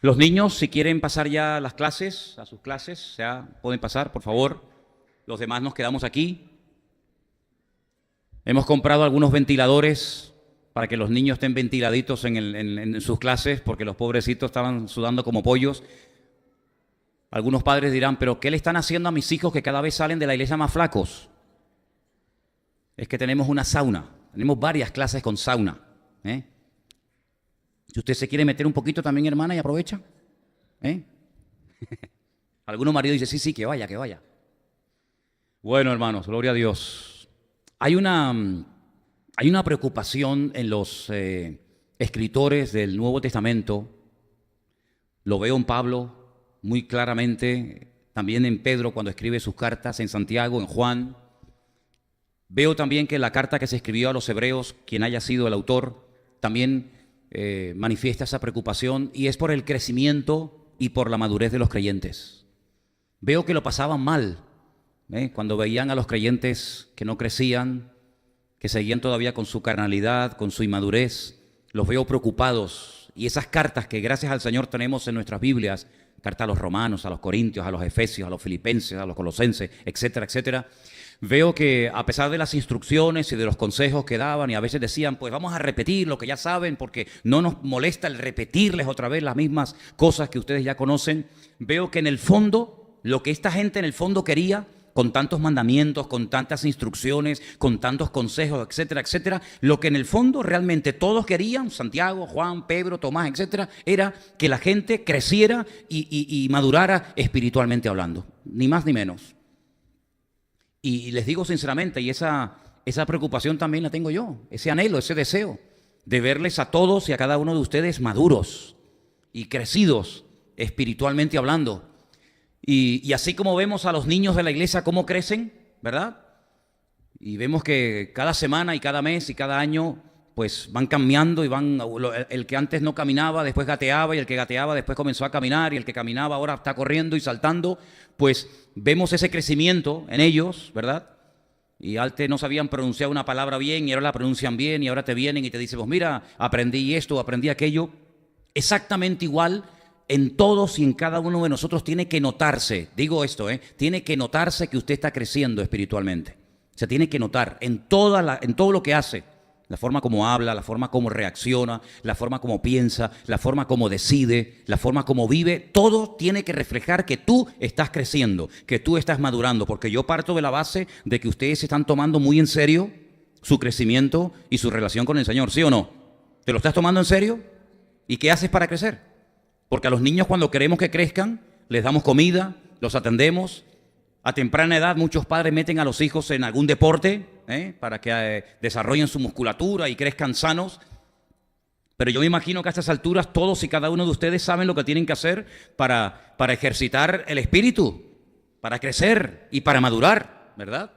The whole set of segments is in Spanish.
Los niños, si quieren pasar ya a las clases, a sus clases, ya pueden pasar, por favor. Los demás nos quedamos aquí. Hemos comprado algunos ventiladores para que los niños estén ventiladitos en sus clases, porque los pobrecitos estaban sudando como pollos. Algunos padres dirán, ¿pero qué le están haciendo a mis hijos que cada vez salen de la iglesia más flacos? Es que tenemos una sauna, tenemos varias clases con sauna, ¿eh? Si usted se quiere meter un poquito también, hermana, y aprovecha, ¿eh? Algunos maridos dicen, sí, que vaya, que vaya. Bueno, hermanos, gloria a Dios. Hay una preocupación en los escritores del Nuevo Testamento. Lo veo en Pablo muy claramente, también en Pedro cuando escribe sus cartas, en Santiago, en Juan. Veo también que la carta que se escribió a los hebreos, quien haya sido el autor, también manifiesta esa preocupación, y es por el crecimiento y por la madurez de los creyentes. Veo que lo pasaban mal, cuando veían a los creyentes que no crecían, que seguían todavía con su carnalidad, con su inmadurez. Los veo preocupados, y esas cartas que gracias al Señor tenemos en nuestras Biblias, carta a los romanos, a los corintios, a los efesios, a los filipenses, a los colosenses, etcétera, etcétera. Veo que a pesar de las instrucciones y de los consejos que daban, y a veces decían, pues vamos a repetir lo que ya saben porque no nos molesta el repetirles otra vez las mismas cosas que ustedes ya conocen, veo que en el fondo, lo que esta gente en el fondo quería, con tantos mandamientos, con tantas instrucciones, con tantos consejos, etcétera, etcétera, lo que en el fondo realmente todos querían, Santiago, Juan, Pedro, Tomás, etcétera, era que la gente creciera y madurara espiritualmente hablando, ni más ni menos. Y les digo sinceramente, y esa preocupación también la tengo yo, ese anhelo, ese deseo de verles a todos y a cada uno de ustedes maduros y crecidos espiritualmente hablando. Y así como vemos a los niños de la iglesia cómo crecen, ¿verdad? Y vemos que cada semana y cada mes y cada año pues van cambiando y van, el que antes no caminaba después gateaba, y el que gateaba después comenzó a caminar, y el que caminaba ahora está corriendo y saltando, pues vemos ese crecimiento en ellos, ¿verdad? Y antes no sabían pronunciar una palabra bien y ahora la pronuncian bien, y ahora te vienen y te dicen, pues mira, aprendí esto, aprendí aquello. Exactamente igual en todos y en cada uno de nosotros tiene que notarse, digo esto, tiene que notarse que usted está creciendo espiritualmente. Se tiene que notar en todo lo que hace. La forma como habla, la forma como reacciona, la forma como piensa, la forma como decide, la forma como vive, todo tiene que reflejar que tú estás creciendo, que tú estás madurando, porque yo parto de la base de que ustedes se están tomando muy en serio su crecimiento y su relación con el Señor, ¿sí o no? ¿Te lo estás tomando en serio? ¿Y qué haces para crecer? Porque a los niños, cuando queremos que crezcan, les damos comida, los atendemos. A temprana edad muchos padres meten a los hijos en algún deporte, para que desarrollen su musculatura y crezcan sanos. Pero yo me imagino que a estas alturas todos y cada uno de ustedes saben lo que tienen que hacer para ejercitar el espíritu, para crecer y para madurar, ¿verdad?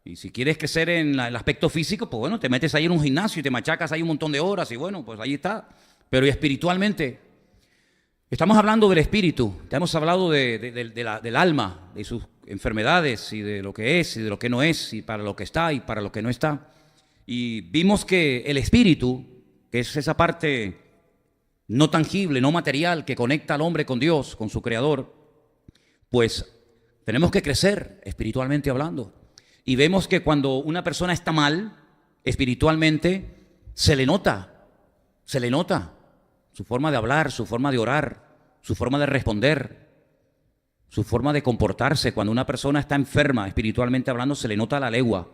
Y si quieres crecer en el aspecto físico, pues bueno, te metes ahí en un gimnasio y te machacas ahí un montón de horas y bueno, pues ahí está. Pero y espiritualmente, estamos hablando del espíritu, ya hemos hablado del alma, de sus enfermedades y de lo que es y de lo que no es, y para lo que está y para lo que no está. Y vimos que el espíritu, que es esa parte no tangible, no material, que conecta al hombre con Dios, con su creador, pues tenemos que crecer espiritualmente hablando. Y vemos que cuando una persona está mal espiritualmente, se le nota su forma de hablar, su forma de orar, su forma de responder, su forma de comportarse. Cuando una persona está enferma espiritualmente hablando, se le nota a la legua.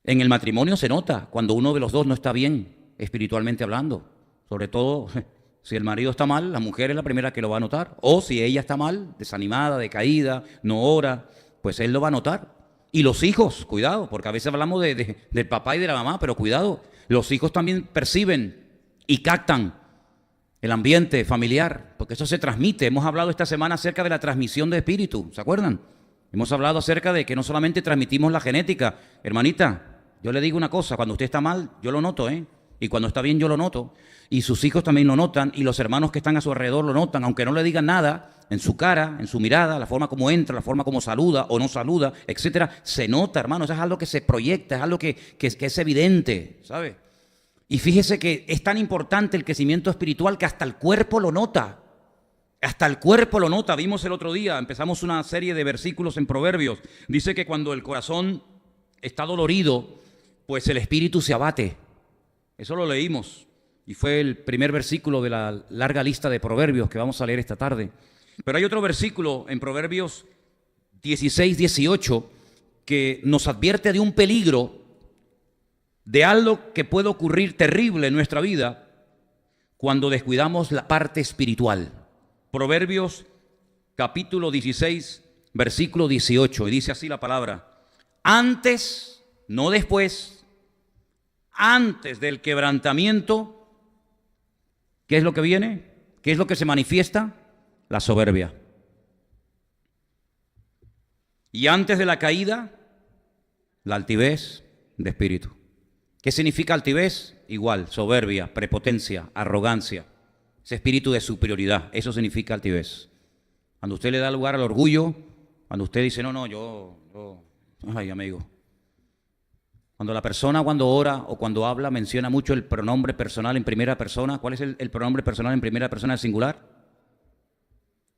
En el matrimonio se nota cuando uno de los dos no está bien espiritualmente hablando. Sobre todo si el marido está mal, la mujer es la primera que lo va a notar. O si ella está mal, desanimada, decaída, no ora, pues él lo va a notar. Y los hijos, cuidado, porque a veces hablamos del papá y de la mamá, pero cuidado, los hijos también perciben y captan el ambiente familiar, porque eso se transmite. Hemos hablado esta semana acerca de la transmisión de espíritu, ¿se acuerdan? Hemos hablado acerca de que no solamente transmitimos la genética. Hermanita, yo le digo una cosa, cuando usted está mal, yo lo noto, y cuando está bien yo lo noto, y sus hijos también lo notan, y los hermanos que están a su alrededor lo notan, aunque no le digan nada, en su cara, en su mirada, la forma como entra, la forma como saluda o no saluda, etcétera, se nota, hermano. Eso es algo que se proyecta, es algo que es evidente, ¿sabe? Y fíjese que es tan importante el crecimiento espiritual que hasta el cuerpo lo nota. Hasta el cuerpo lo nota. Vimos el otro día, empezamos una serie de versículos en Proverbios. Dice que cuando el corazón está dolorido, pues el espíritu se abate. Eso lo leímos. Y fue el primer versículo de la larga lista de Proverbios que vamos a leer esta tarde. Pero hay otro versículo en Proverbios 16, 18 que nos advierte de un peligro, de algo que puede ocurrir terrible en nuestra vida cuando descuidamos la parte espiritual. Proverbios capítulo 16, versículo 18, y dice así la palabra: antes, no después, antes del quebrantamiento, ¿qué es lo que viene? ¿Qué es lo que se manifiesta? La soberbia. Y antes de la caída, la altivez de espíritu. ¿Qué significa altivez? Igual, soberbia, prepotencia, arrogancia, ese espíritu de superioridad. Eso significa altivez. Cuando usted le da lugar al orgullo, cuando usted dice, ay amigo. Cuando la persona cuando ora o cuando habla menciona mucho el pronombre personal en primera persona. ¿Cuál es el pronombre personal en primera persona singular?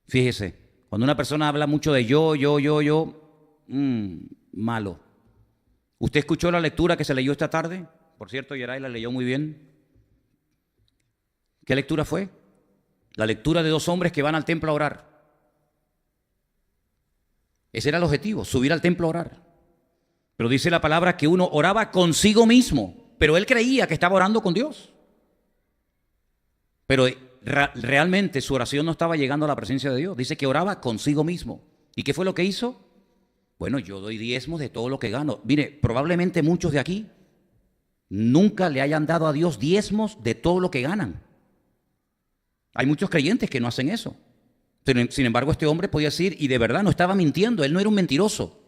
Fíjese, cuando una persona habla mucho de yo, malo. ¿Usted escuchó la lectura que se leyó esta tarde? Por cierto, Yeray la leyó muy bien. ¿Qué lectura fue? La lectura de dos hombres que van al templo a orar. Ese era el objetivo, subir al templo a orar. Pero dice la palabra que uno oraba consigo mismo, pero él creía que estaba orando con Dios. Pero realmente su oración no estaba llegando a la presencia de Dios. Dice que oraba consigo mismo. ¿Y qué fue lo que hizo? Bueno, yo doy diezmos de todo lo que gano. Mire, probablemente muchos de aquí nunca le hayan dado a Dios diezmos de todo lo que ganan. Hay muchos creyentes que no hacen eso. Sin embargo, este hombre podía decir, y de verdad no estaba mintiendo, él no era un mentiroso.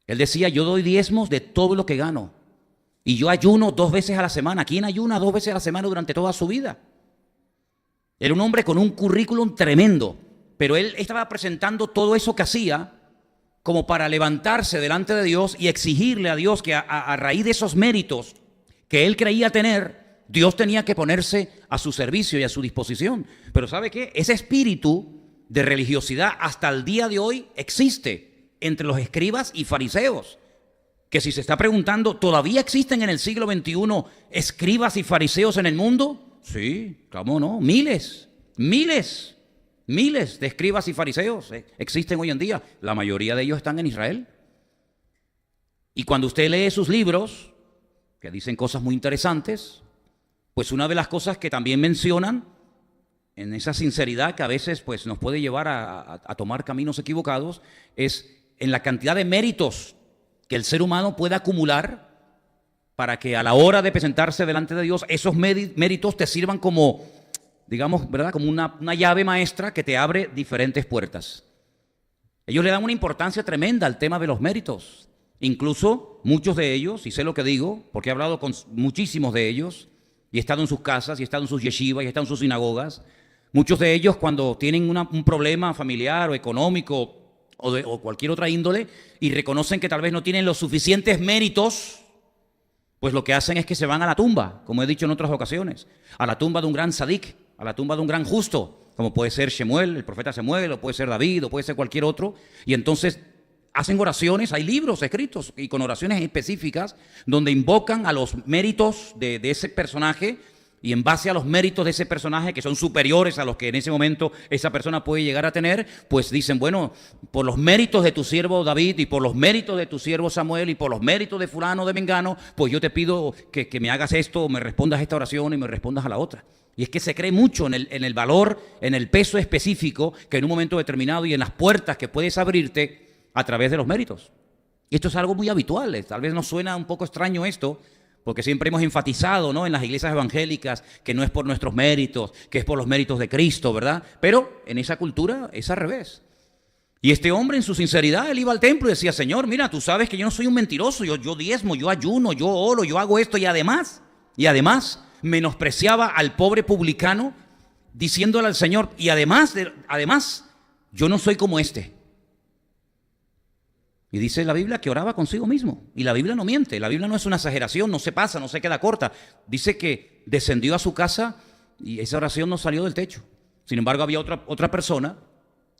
Él decía, yo doy diezmos de todo lo que gano. Y yo ayuno 2 veces a la semana. ¿Quién ayuna 2 veces a la semana durante toda su vida? Era un hombre con un currículum tremendo, pero él estaba presentando todo eso que hacía como para levantarse delante de Dios y exigirle a Dios que a raíz de esos méritos que él creía tener, Dios tenía que ponerse a su servicio y a su disposición. Pero ¿sabe qué? Ese espíritu de religiosidad hasta el día de hoy existe entre los escribas y fariseos. Que si se está preguntando, ¿todavía existen en el siglo XXI escribas y fariseos en el mundo? Sí, ¿cómo no? Miles de escribas y fariseos existen hoy en día. La mayoría de ellos están en Israel. Y cuando usted lee sus libros, que dicen cosas muy interesantes, pues una de las cosas que también mencionan, en esa sinceridad que a veces pues, nos puede llevar a tomar caminos equivocados, es en la cantidad de méritos que el ser humano puede acumular para que a la hora de presentarse delante de Dios, esos méritos te sirvan como, digamos, ¿verdad? Como una llave maestra que te abre diferentes puertas. Ellos le dan una importancia tremenda al tema de los méritos. Incluso muchos de ellos, y sé lo que digo, porque he hablado con muchísimos de ellos, y he estado en sus casas, y he estado en sus yeshivas, y he estado en sus sinagogas. Muchos de ellos, cuando tienen un problema familiar o económico o cualquier otra índole, y reconocen que tal vez no tienen los suficientes méritos, pues lo que hacen es que se van a la tumba, como he dicho en otras ocasiones, a la tumba de un gran sadik, a la tumba de un gran justo, como puede ser Shemuel, el profeta Shemuel, o puede ser David, o puede ser cualquier otro, y entonces hacen oraciones, hay libros escritos y con oraciones específicas donde invocan a los méritos de ese personaje, y en base a los méritos de ese personaje que son superiores a los que en ese momento esa persona puede llegar a tener, pues dicen, bueno, por los méritos de tu siervo David y por los méritos de tu siervo Samuel y por los méritos de fulano de mengano, pues yo te pido que me hagas esto, me respondas a esta oración y me respondas a la otra. Y es que se cree mucho en el valor, en el peso específico que en un momento determinado y en las puertas que puedes abrirte a través de los méritos. Y esto es algo muy habitual, tal vez nos suena un poco extraño esto, porque siempre hemos enfatizado, ¿no?, en las iglesias evangélicas que no es por nuestros méritos, que es por los méritos de Cristo, ¿verdad? Pero en esa cultura es al revés. Y este hombre en su sinceridad, él iba al templo y decía, Señor, mira, tú sabes que yo no soy un mentiroso, yo diezmo, yo ayuno, yo oro, yo hago esto y además menospreciaba al pobre publicano diciéndole al Señor, y además, yo no soy como este. Y dice la Biblia que oraba consigo mismo. Y la Biblia no miente, la Biblia no es una exageración, no se pasa, no se queda corta. Dice que descendió a su casa y esa oración no salió del techo. Sin embargo, había otra persona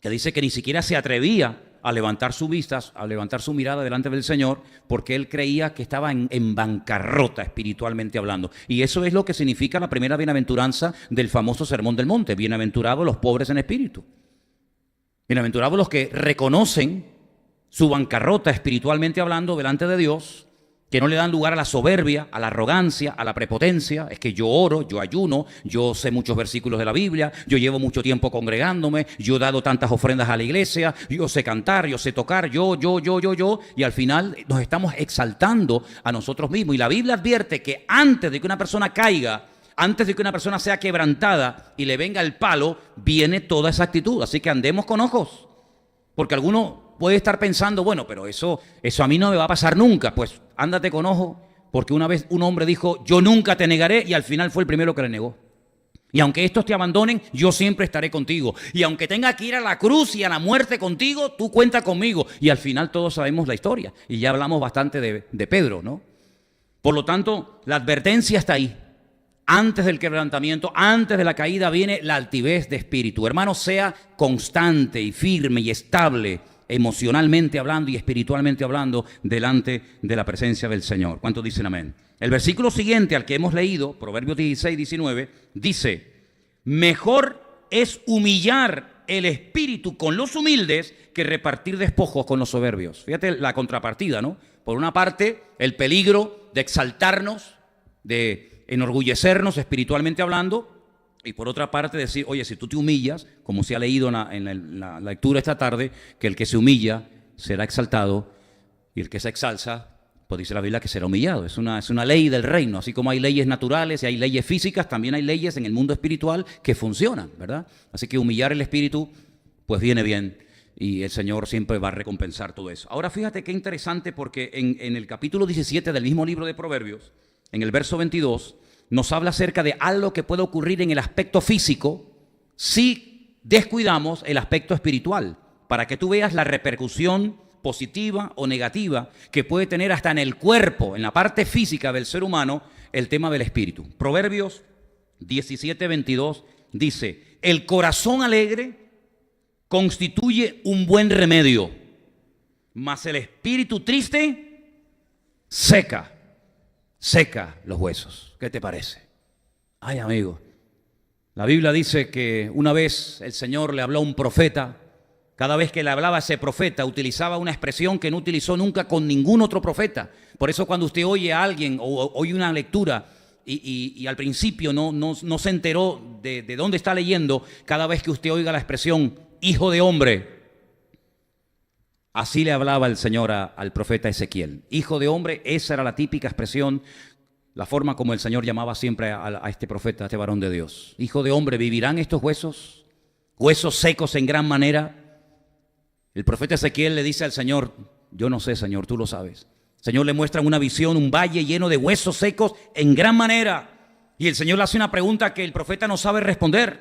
que dice que ni siquiera se atrevía a levantar sus vistas, a levantar su mirada delante del Señor, porque él creía que estaba en bancarrota espiritualmente hablando. Y eso es lo que significa la primera bienaventuranza del famoso Sermón del Monte. Bienaventurados los pobres en espíritu. Bienaventurados los que reconocen su bancarrota espiritualmente hablando delante de Dios, que no le dan lugar a la soberbia, a la arrogancia, a la prepotencia. Es que yo oro, yo ayuno, yo sé muchos versículos de la Biblia, yo llevo mucho tiempo congregándome, yo he dado tantas ofrendas a la iglesia, yo sé cantar, yo sé tocar, yo, y al final nos estamos exaltando a nosotros mismos. Y la Biblia advierte que antes de que una persona caiga, antes de que una persona sea quebrantada y le venga el palo, viene toda esa actitud. Así que andemos con ojos, porque alguno puede estar pensando, bueno, pero eso a mí no me va a pasar nunca. Pues ándate con ojo, porque una vez un hombre dijo, yo nunca te negaré, y al final fue el primero que le negó. Y aunque estos te abandonen, yo siempre estaré contigo. Y aunque tenga que ir a la cruz y a la muerte contigo, tú cuenta conmigo. Y al final todos sabemos la historia. Y ya hablamos bastante de Pedro, ¿no? Por lo tanto, la advertencia está ahí. Antes del quebrantamiento, antes de la caída, viene la altivez de espíritu. Hermano, sea constante y firme y estable emocionalmente hablando y espiritualmente hablando delante de la presencia del Señor. ¿Cuántos dicen amén? El versículo siguiente al que hemos leído, Proverbios 16, 19, dice, mejor es humillar el espíritu con los humildes que repartir despojos con los soberbios. Fíjate la contrapartida, ¿no? Por una parte, el peligro de exaltarnos, de enorgullecernos espiritualmente hablando, y por otra parte decir, oye, si tú te humillas, como se ha leído en la lectura esta tarde, que el que se humilla será exaltado y el que se exalza, pues dice la Biblia que será humillado. Es una ley del reino. Así como hay leyes naturales y hay leyes físicas, también hay leyes en el mundo espiritual que funcionan, ¿verdad? Así que humillar el espíritu, pues viene bien y el Señor siempre va a recompensar todo eso. Ahora fíjate qué interesante, porque en el capítulo 17 del mismo libro de Proverbios, en el verso 22, nos habla acerca de algo que puede ocurrir en el aspecto físico si descuidamos el aspecto espiritual, para que tú veas la repercusión positiva o negativa que puede tener hasta en el cuerpo, en la parte física del ser humano, el tema del espíritu. Proverbios 17, 22 dice, el corazón alegre constituye un buen remedio, mas el espíritu triste seca los huesos. ¿Qué te parece? Ay, amigo, la Biblia dice que una vez el Señor le habló a un profeta. Cada vez que le hablaba a ese profeta, utilizaba una expresión que no utilizó nunca con ningún otro profeta. Por eso cuando usted oye a alguien o oye una lectura y al principio no se enteró de dónde está leyendo, cada vez que usted oiga la expresión hijo de hombre, así le hablaba el Señor al profeta Ezequiel. Hijo de hombre, esa era la típica expresión, la forma como el Señor llamaba siempre a este profeta, a este varón de Dios. Hijo de hombre, ¿vivirán estos huesos? Huesos secos en gran manera. El profeta Ezequiel le dice al Señor, yo no sé, Señor, tú lo sabes. El Señor le muestra una visión, un valle lleno de huesos secos en gran manera. Y el Señor le hace una pregunta que el profeta no sabe responder.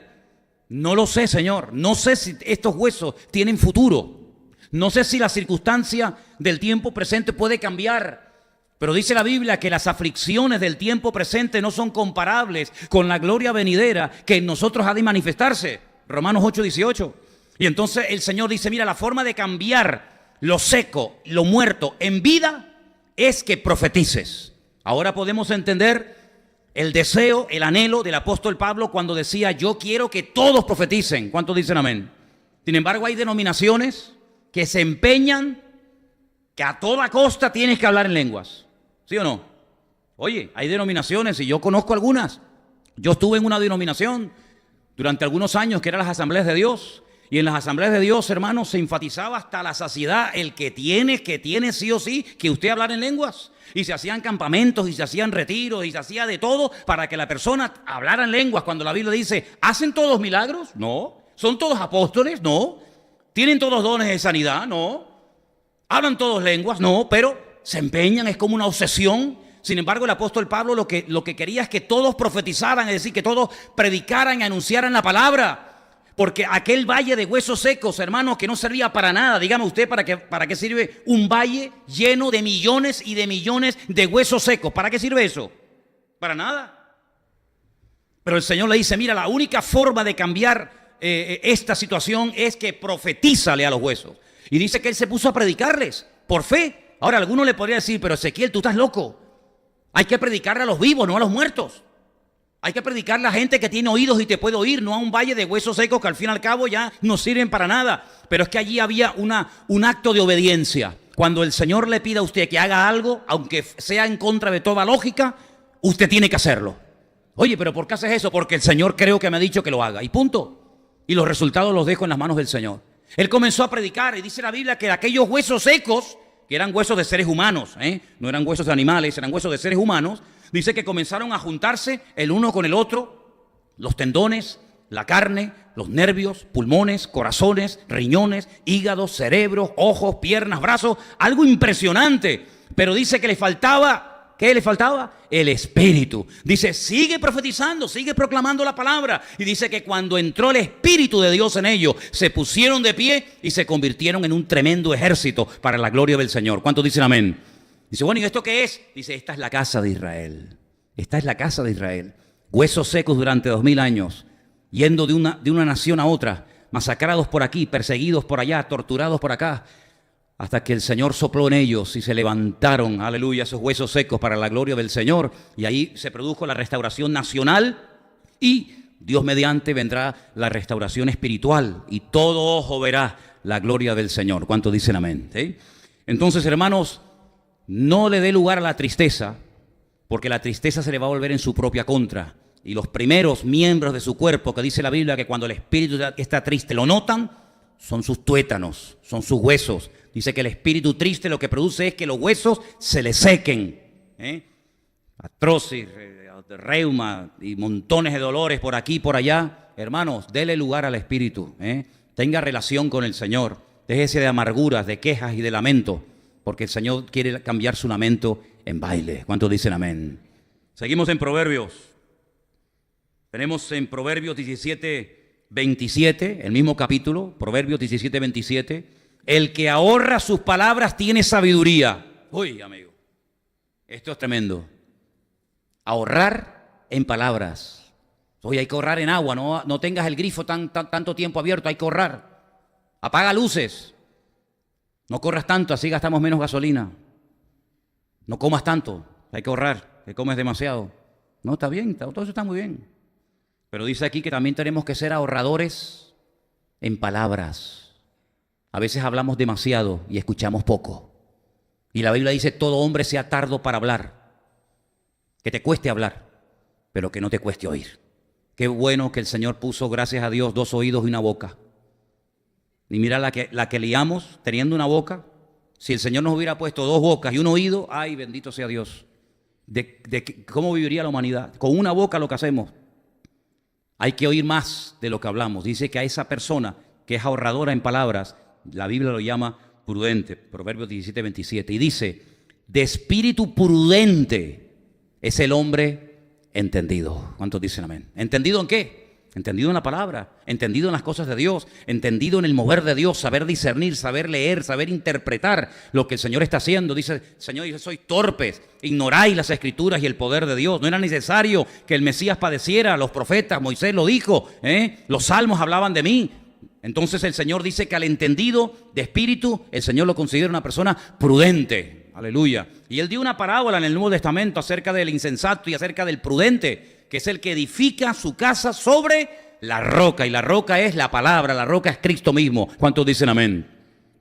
No lo sé, Señor. No sé si estos huesos tienen futuro. No sé si la circunstancia del tiempo presente puede cambiar. Pero dice la Biblia que las aflicciones del tiempo presente no son comparables con la gloria venidera que en nosotros ha de manifestarse. Romanos 8, 18. Y entonces el Señor dice, mira, la forma de cambiar lo seco, lo muerto en vida es que profetices. Ahora podemos entender el deseo, el anhelo del apóstol Pablo cuando decía, yo quiero que todos profeticen. ¿Cuántos dicen amén? Sin embargo, hay denominaciones que se empeñan que a toda costa tienes que hablar en lenguas. ¿Sí o no? Oye, hay denominaciones y yo conozco algunas. Yo estuve en una denominación durante algunos años que eran las Asambleas de Dios. Y en las Asambleas de Dios, hermanos, se enfatizaba hasta la saciedad el que tiene sí o sí que usted hablar en lenguas. Y se hacían campamentos y se hacían retiros y se hacía de todo para que la persona hablara en lenguas. Cuando la Biblia dice, ¿hacen todos milagros? No. ¿Son todos apóstoles? No. ¿Tienen todos dones de sanidad? No. ¿Hablan todos lenguas? No, pero se empeñan, es como una obsesión. Sin embargo, el apóstol Pablo lo que quería es que todos profetizaran, es decir, que todos predicaran y anunciaran la palabra. Porque aquel valle de huesos secos, hermanos, que no servía para nada. Dígame usted, ¿para qué sirve un valle lleno de millones y de millones de huesos secos? ¿Para qué sirve eso? Para nada. Pero el Señor le dice, mira, la única forma de cambiar esta situación es que profetízale a los huesos. Y dice que Él se puso a predicarles por fe. Ahora, alguno le podría decir, pero Ezequiel, tú estás loco. Hay que predicarle a los vivos, no a los muertos. Hay que predicarle a la gente que tiene oídos y te puede oír, no a un valle de huesos secos que al fin y al cabo ya no sirven para nada. Pero es que allí había un acto de obediencia. Cuando el Señor le pida a usted que haga algo, aunque sea en contra de toda lógica, usted tiene que hacerlo. Oye, ¿pero por qué haces eso? Porque el Señor creo que me ha dicho que lo haga. Y punto. Y los resultados los dejo en las manos del Señor. Él comenzó a predicar y dice la Biblia que aquellos huesos secos, que eran huesos de seres humanos, no eran huesos de animales, eran huesos de seres humanos, dice que comenzaron a juntarse el uno con el otro, los tendones, la carne, los nervios, pulmones, corazones, riñones, hígados, cerebros, ojos, piernas, brazos, algo impresionante. Pero dice que le faltaba, ¿qué le faltaba? El espíritu. Dice, sigue profetizando, sigue proclamando la palabra. Y dice que cuando entró el Espíritu de Dios en ellos, se pusieron de pie y se convirtieron en un tremendo ejército para la gloria del Señor. ¿Cuántos dicen amén? Dice, bueno, ¿y esto qué es? Dice, esta es la casa de Israel. Esta es la casa de Israel. Huesos secos durante 2000 años, yendo de una nación a otra, masacrados por aquí, perseguidos por allá, torturados por acá, hasta que el Señor sopló en ellos y se levantaron, aleluya, esos huesos secos para la gloria del Señor. Y ahí se produjo la restauración nacional y Dios mediante vendrá la restauración espiritual y todo ojo verá la gloria del Señor. ¿Cuántos dicen amén? ¿Sí? Entonces, hermanos, no le dé lugar a la tristeza, porque la tristeza se le va a volver en su propia contra. Y los primeros miembros de su cuerpo, que dice la Biblia que cuando el espíritu está triste lo notan, son sus tuétanos, son sus huesos. Dice que el espíritu triste lo que produce es que los huesos se le sequen. Artrosis, reuma y montones de dolores por aquí y por allá. Hermanos, dele lugar al espíritu. Tenga relación con el Señor. Déjese de amarguras, de quejas y de lamento. Porque el Señor quiere cambiar su lamento en baile. ¿Cuántos dicen amén? Seguimos en Proverbios. Tenemos en Proverbios 17:27, el mismo capítulo, Proverbios 17:27. El que ahorra sus palabras tiene sabiduría. Uy, amigo, esto es tremendo. Ahorrar en palabras. Oye, hay que ahorrar en agua, no tengas el grifo tanto tiempo abierto, hay que ahorrar. Apaga luces. No corras tanto, así gastamos menos gasolina. No comas tanto, hay que ahorrar, que comes demasiado. No, está bien, todo eso está muy bien. Pero dice aquí que también tenemos que ser ahorradores en palabras. A veces hablamos demasiado y escuchamos poco. Y la Biblia dice, todo hombre sea tardo para hablar. Que te cueste hablar, pero que no te cueste oír. Qué bueno que el Señor puso, gracias a Dios, 2 oídos y una boca. Y mira la que liamos teniendo una boca. Si el Señor nos hubiera puesto 2 bocas y un oído, ay, bendito sea Dios. ¿Cómo viviría la humanidad? Con una boca lo que hacemos. Hay que oír más de lo que hablamos. Dice que a esa persona que es ahorradora en palabras, la Biblia lo llama prudente. Proverbios 17:27. Y dice, de espíritu prudente es el hombre entendido. ¿Cuántos dicen amén? ¿Entendido en qué? Entendido en la palabra, entendido en las cosas de Dios, entendido en el mover de Dios, saber discernir, saber leer, saber interpretar lo que el Señor está haciendo. Dice, Señor, yo soy torpes, ignoráis las Escrituras y el poder de Dios. No era necesario que el Mesías padeciera, los profetas, Moisés lo dijo, los salmos hablaban de mí. Entonces el Señor dice que al entendido de espíritu, el Señor lo considera una persona prudente. Aleluya. Y Él dio una parábola en el Nuevo Testamento acerca del insensato y acerca del prudente, que es el que edifica su casa sobre la roca. Y la roca es la palabra, la roca es Cristo mismo. ¿Cuántos dicen amén?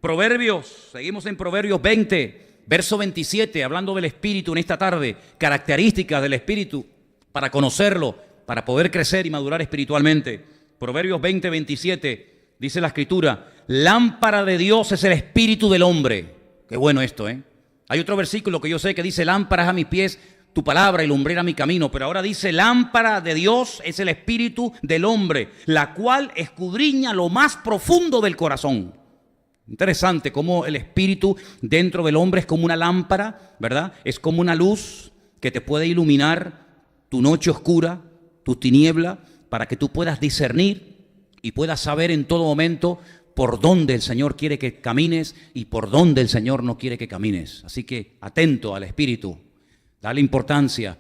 Proverbios, seguimos en Proverbios 20, verso 27, hablando del Espíritu en esta tarde. Características del Espíritu para conocerlo, para poder crecer y madurar espiritualmente. Proverbios 20, 27, dice la Escritura, lámpara de Dios es el espíritu del hombre. Qué bueno esto, ¿eh? Hay otro versículo que yo sé que dice, lámparas a mis pies, tu palabra y lumbrera mi camino, pero ahora dice, lámpara de Dios es el espíritu del hombre, la cual escudriña lo más profundo del corazón. Interesante cómo el espíritu dentro del hombre es como una lámpara, ¿verdad? Es como una luz que te puede iluminar tu noche oscura, tu tiniebla, para que tú puedas discernir y puedas saber en todo momento por dónde el Señor quiere que camines y por dónde el Señor no quiere que camines. Así que atento al Espíritu, dale importancia,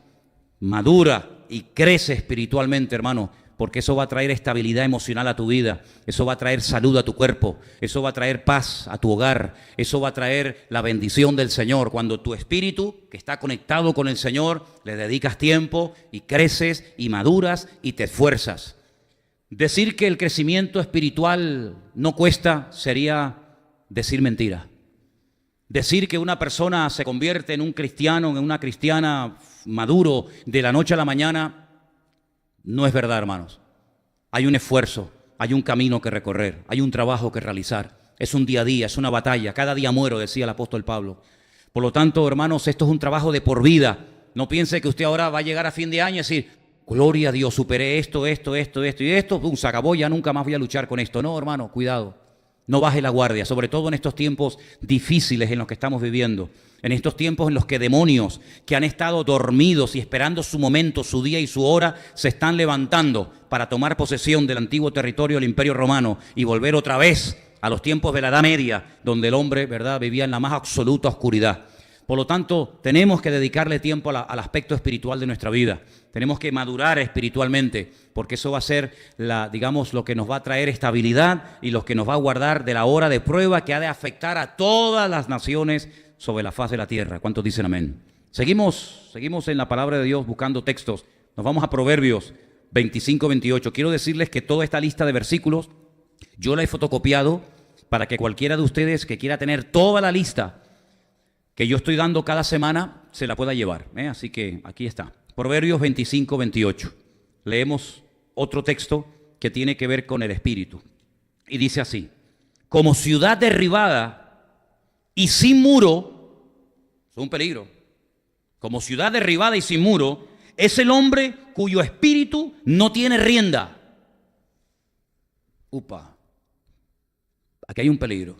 madura y crece espiritualmente, hermano, porque eso va a traer estabilidad emocional a tu vida, eso va a traer salud a tu cuerpo, eso va a traer paz a tu hogar, eso va a traer la bendición del Señor. Cuando tu espíritu, que está conectado con el Señor, le dedicas tiempo y creces y maduras y te esfuerzas. Decir que el crecimiento espiritual no cuesta sería decir mentira. Decir que una persona se convierte en un cristiano, en una cristiana maduro de la noche a la mañana, no es verdad, hermanos. Hay un esfuerzo, hay un camino que recorrer, hay un trabajo que realizar. Es un día a día, es una batalla. Cada día muero, decía el apóstol Pablo. Por lo tanto, hermanos, esto es un trabajo de por vida. No piense que usted ahora va a llegar a fin de año y decir, gloria a Dios, superé esto y esto, se acabó, ya nunca más voy a luchar con esto. No, hermano, cuidado. No baje la guardia, sobre todo en estos tiempos difíciles en los que estamos viviendo. En estos tiempos en los que demonios que han estado dormidos y esperando su momento, su día y su hora, se están levantando para tomar posesión del antiguo territorio del Imperio Romano y volver otra vez a los tiempos de la Edad Media, donde el hombre, ¿verdad?, vivía en la más absoluta oscuridad. Por lo tanto, tenemos que dedicarle tiempo al aspecto espiritual de nuestra vida. Tenemos que madurar espiritualmente, porque eso va a ser, digamos, lo que nos va a traer estabilidad y lo que nos va a guardar de la hora de prueba que ha de afectar a todas las naciones sobre la faz de la tierra. ¿Cuántos dicen amén? Seguimos en la palabra de Dios buscando textos. Nos vamos a Proverbios 25-28. Quiero decirles que toda esta lista de versículos yo la he fotocopiado para que cualquiera de ustedes que quiera tener toda la lista que yo estoy dando cada semana se la pueda llevar. Así que aquí está. Proverbios 25-28. Leemos otro texto que tiene que ver con el espíritu. Y dice así: como ciudad derribada y sin muro, es un peligro. Como ciudad derribada y sin muro, es el hombre cuyo espíritu no tiene rienda. Upa. Aquí hay un peligro.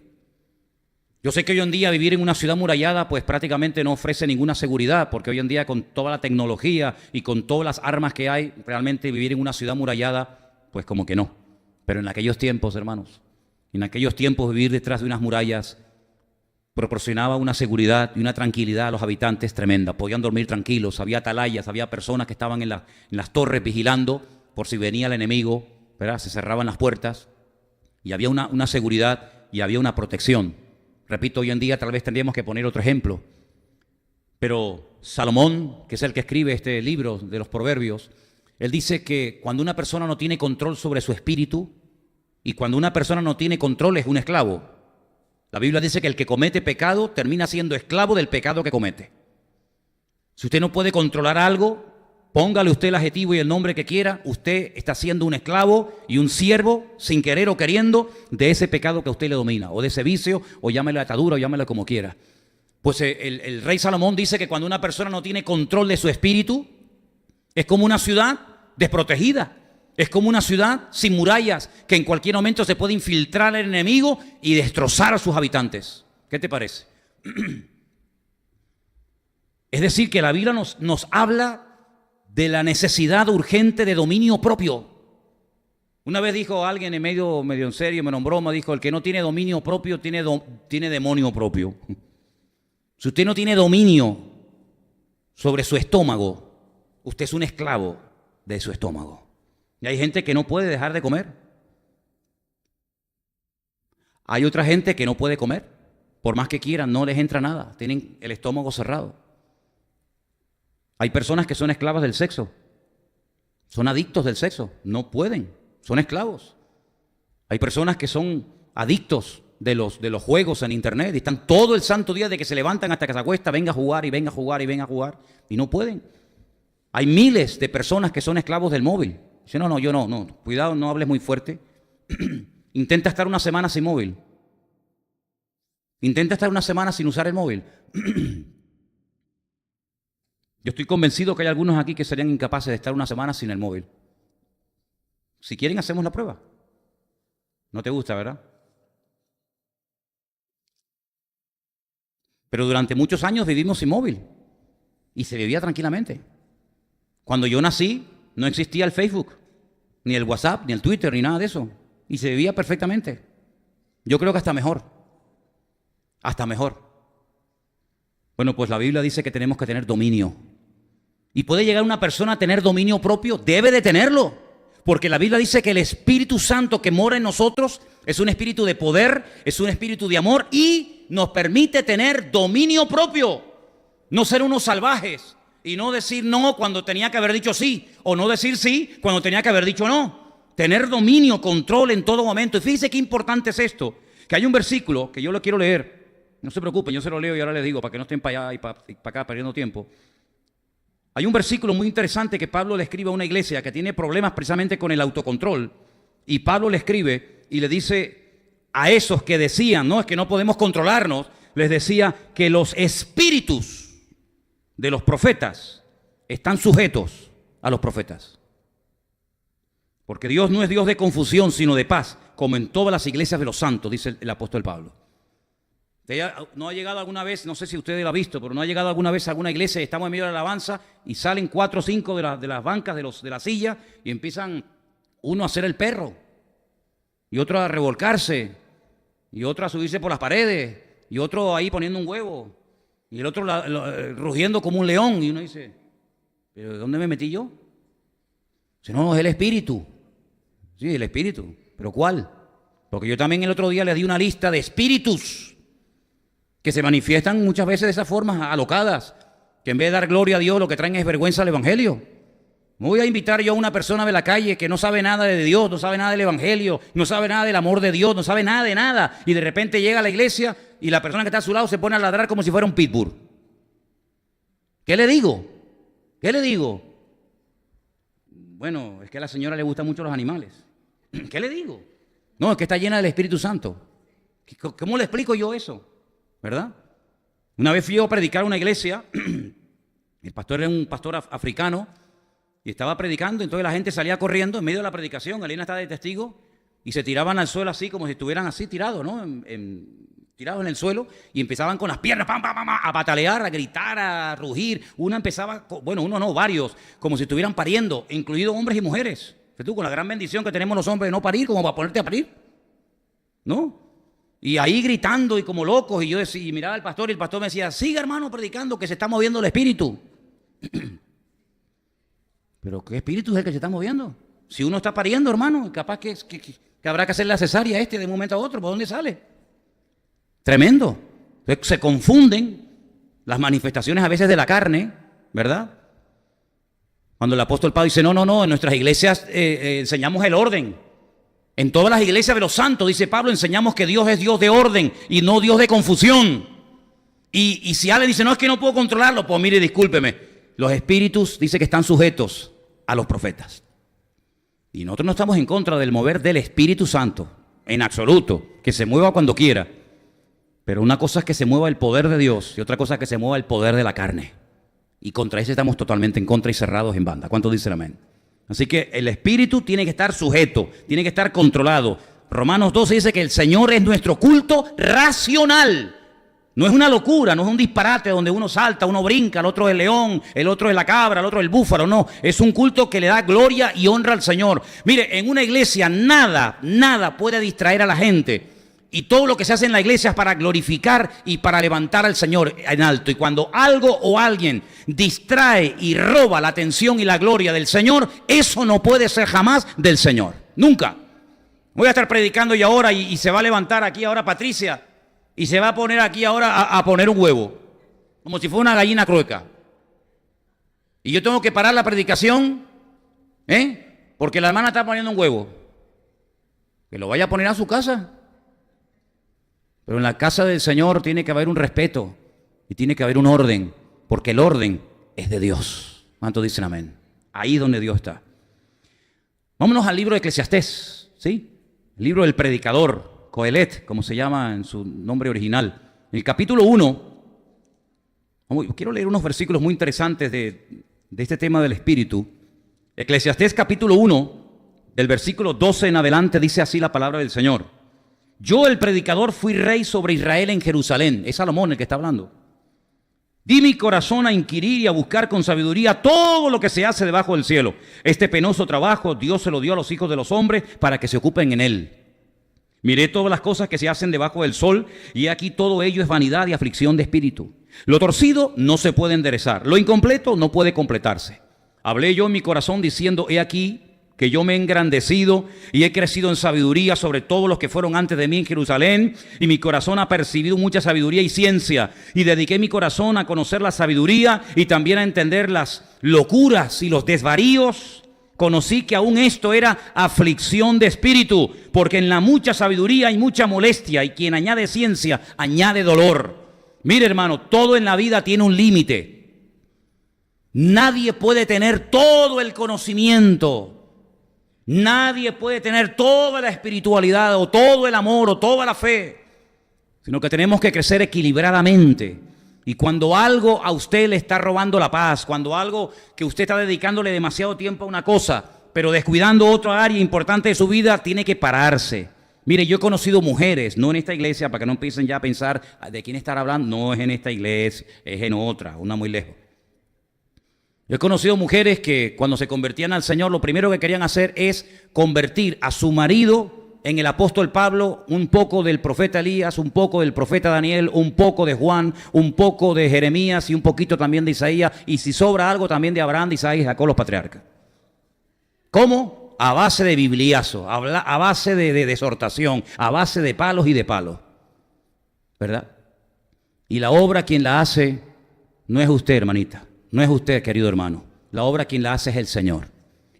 Yo sé que hoy en día vivir en una ciudad murallada pues prácticamente no ofrece ninguna seguridad, porque hoy en día con toda la tecnología y con todas las armas que hay, realmente vivir en una ciudad murallada pues como que no. Pero en aquellos tiempos, hermanos, en aquellos tiempos vivir detrás de unas murallas proporcionaba una seguridad y una tranquilidad a los habitantes tremenda. Podían dormir tranquilos, había atalayas, había personas que estaban en las torres vigilando por si venía el enemigo, ¿verdad? Se cerraban las puertas y había una seguridad y había una protección. Repito, hoy en día tal vez tendríamos que poner otro ejemplo, pero Salomón, que es el que escribe este libro de los Proverbios, él dice que cuando una persona no tiene control sobre su espíritu y cuando una persona no tiene control es un esclavo. La Biblia dice que el que comete pecado termina siendo esclavo del pecado que comete. Si usted no puede controlar algo, póngale usted el adjetivo y el nombre que quiera, usted está siendo un esclavo y un siervo, sin querer o queriendo, de ese pecado que a usted le domina, o de ese vicio, o llámele atadura, o llámele como quiera. Pues el rey Salomón dice que cuando una persona no tiene control de su espíritu, es como una ciudad desprotegida, es como una ciudad sin murallas, que en cualquier momento se puede infiltrar el enemigo y destrozar a sus habitantes. ¿Qué te parece? Es decir, que la Biblia nos habla de la necesidad urgente de dominio propio. Una vez dijo alguien medio en serio, medio en broma, dijo: el que no tiene dominio propio tiene demonio propio. Si usted no tiene dominio sobre su estómago, usted es un esclavo de su estómago. Y hay gente que no puede dejar de comer. Hay otra gente que no puede comer. Por más que quieran, no les entra nada. Tienen el estómago cerrado. Hay personas que son esclavas del sexo. Son adictos del sexo. No pueden. Son esclavos. Hay personas que son adictos de los juegos en internet y están todo el santo día de que se levantan hasta que se acuesta, venga a jugar y venga a jugar y venga a jugar. Y no pueden. Hay miles de personas que son esclavos del móvil. Dice: no, yo no. Cuidado, no hables muy fuerte. Intenta estar una semana sin móvil. Intenta estar una semana sin usar el móvil. Yo estoy convencido que hay algunos aquí que serían incapaces de estar una semana sin el móvil. Si quieren, hacemos la prueba. No te gusta, ¿verdad? Pero durante muchos años vivimos sin móvil y se vivía tranquilamente. Cuando yo nací, no existía el Facebook, ni el WhatsApp, ni el Twitter, ni nada de eso. y se vivía perfectamente. Yo creo que hasta mejor. Hasta mejor. Bueno, pues la Biblia dice que tenemos que tener dominio. ¿Y puede llegar una persona a tener dominio propio? Debe de tenerlo. Porque la Biblia dice que el Espíritu Santo que mora en nosotros es un espíritu de poder, es un espíritu de amor y nos permite tener dominio propio. No ser unos salvajes y no decir no cuando tenía que haber dicho sí, o no decir sí cuando tenía que haber dicho no. Tener dominio, control en todo momento. Y fíjense qué importante es esto, que hay un versículo que yo lo quiero leer. No se preocupen, yo se lo leo y ahora les digo para que no estén para allá y para acá perdiendo tiempo. Hay un versículo muy interesante que Pablo le escribe a una iglesia que tiene problemas precisamente con el autocontrol. Y Pablo le escribe y le dice a esos que decían, no, es que no podemos controlarnos, les decía que los espíritus de los profetas están sujetos a los profetas. Porque Dios no es Dios de confusión, sino de paz, como en todas las iglesias de los santos, dice el apóstol Pablo. ¿No ha llegado alguna vez, no sé si usted lo ha visto, pero no ha llegado alguna vez a alguna iglesia, estamos en medio de la alabanza y salen 4 o 5 de las bancas, de la silla, y empiezan uno a hacer el perro, y otro a revolcarse, y otro a subirse por las paredes, y otro ahí poniendo un huevo, y el otro rugiendo como un león, y uno dice, ¿pero de dónde me metí yo? Si no, es el espíritu. Sí, el espíritu. ¿Pero cuál? Porque yo también el otro día les di una lista de espíritus que se manifiestan muchas veces de esas formas alocadas, que en vez de dar gloria a Dios lo que traen es vergüenza al Evangelio. No voy a invitar yo a una persona de la calle que no sabe nada de Dios, no sabe nada del Evangelio, no sabe nada del amor de Dios, no sabe nada de nada, y de repente llega a la iglesia y la persona que está a su lado se pone a ladrar como si fuera un pitbull. ¿Qué le digo? ¿Qué le digo? Bueno, es que a la señora le gustan mucho los animales. ¿Qué le digo? No, es que está llena del Espíritu Santo. ¿Cómo le explico yo eso? ¿Verdad? Una vez fui yo a predicar a una iglesia, el pastor era un pastor africano y estaba predicando, entonces la gente salía corriendo en medio de la predicación, Elena estaba de testigo, y se tiraban al suelo así como si estuvieran así tirados, ¿no? Tirados en el suelo, y empezaban con las piernas pam, pam, pam, a patalear, a gritar, a rugir. Una empezaba, bueno, uno no, varios, como si estuvieran pariendo, incluidos hombres y mujeres. Tú, con la gran bendición que tenemos los hombres de no parir, como para ponerte a parir, ¿no? Y ahí gritando y como locos, y yo decía, y miraba al pastor, y el pastor me decía, siga hermano predicando, que se está moviendo el espíritu. ¿Pero qué espíritu es el que se está moviendo? Si uno está pariendo, hermano, capaz que habrá que hacer la cesárea de un momento a otro, ¿por dónde sale? Tremendo. Entonces, se confunden las manifestaciones a veces de la carne, ¿verdad? Cuando el apóstol Pablo dice, no, en nuestras iglesias enseñamos el orden. En todas las iglesias de los santos, dice Pablo, enseñamos que Dios es Dios de orden y no Dios de confusión. Y si alguien dice, no, es que no puedo controlarlo, pues mire, discúlpeme, los espíritus dice que están sujetos a los profetas. Y nosotros no estamos en contra del mover del Espíritu Santo, en absoluto, que se mueva cuando quiera. Pero una cosa es que se mueva el poder de Dios y otra cosa es que se mueva el poder de la carne. Y contra eso estamos totalmente en contra y cerrados en banda. ¿Cuántos dicen amén? Así que el espíritu tiene que estar sujeto, tiene que estar controlado. Romanos 12 dice que el Señor es nuestro culto racional. No es una locura, no es un disparate donde uno salta, uno brinca, el otro es el león, el otro es la cabra, el otro es el búfalo. No, es un culto que le da gloria y honra al Señor. Mire, en una iglesia nada puede distraer a la gente. Y todo lo que se hace en la iglesia es para glorificar y para levantar al Señor en alto. Y cuando algo o alguien distrae y roba la atención y la gloria del Señor, eso no puede ser jamás del Señor. Nunca. Voy a estar predicando y ahora y se va a levantar aquí ahora Patricia y se va a poner aquí ahora a poner un huevo, como si fuera una gallina clueca. Y yo tengo que parar la predicación, porque la hermana está poniendo un huevo. Que lo vaya a poner a su casa. Pero en la casa del Señor tiene que haber un respeto y tiene que haber un orden, porque el orden es de Dios. ¿Cuántos dicen amén? Ahí es donde Dios está. Vámonos al libro de Eclesiastés, ¿sí? El libro del predicador, Coelet, como se llama en su nombre original. En el capítulo 1, quiero leer unos versículos muy interesantes de este tema del espíritu. Eclesiastés capítulo 1, del versículo 12 en adelante, dice así la palabra del Señor. Yo, el predicador, fui rey sobre Israel en Jerusalén. Es Salomón el que está hablando. Di mi corazón a inquirir y a buscar con sabiduría todo lo que se hace debajo del cielo. Este penoso trabajo Dios se lo dio a los hijos de los hombres para que se ocupen en él. Miré todas las cosas que se hacen debajo del sol, y aquí todo ello es vanidad y aflicción de espíritu. Lo torcido no se puede enderezar, lo incompleto no puede completarse. Hablé yo en mi corazón diciendo, he aquí que yo me he engrandecido y he crecido en sabiduría sobre todos los que fueron antes de mí en Jerusalén, y mi corazón ha percibido mucha sabiduría y ciencia, y dediqué mi corazón a conocer la sabiduría y también a entender las locuras y los desvaríos. Conocí que aún esto era aflicción de espíritu, porque en la mucha sabiduría hay mucha molestia, y quien añade ciencia añade dolor. Mire, hermano, todo en la vida tiene un límite. Nadie puede tener todo el conocimiento. Nadie puede tener toda la espiritualidad o todo el amor o toda la fe, sino que tenemos que crecer equilibradamente. Y cuando algo a usted le está robando la paz, cuando algo que usted está dedicándole demasiado tiempo a una cosa, pero descuidando otra área importante de su vida, tiene que pararse. Mire, yo he conocido mujeres, no en esta iglesia, para que no empiecen ya a pensar de quién estará hablando, no es en esta iglesia, es en otra, una muy lejos. Yo he conocido mujeres que cuando se convertían al Señor, lo primero que querían hacer es convertir a su marido en el apóstol Pablo, un poco del profeta Elías, un poco del profeta Daniel, un poco de Juan, un poco de Jeremías y un poquito también de Isaías, y si sobra algo también de Abraham, de Isaac y Jacob, los patriarcas. ¿Cómo? A base de bibliazo, a base de exhortación, a base de palos y de palos, ¿verdad? Y la obra quien la hace no es usted, hermanita. No es usted, querido hermano. La obra quien la hace es el Señor.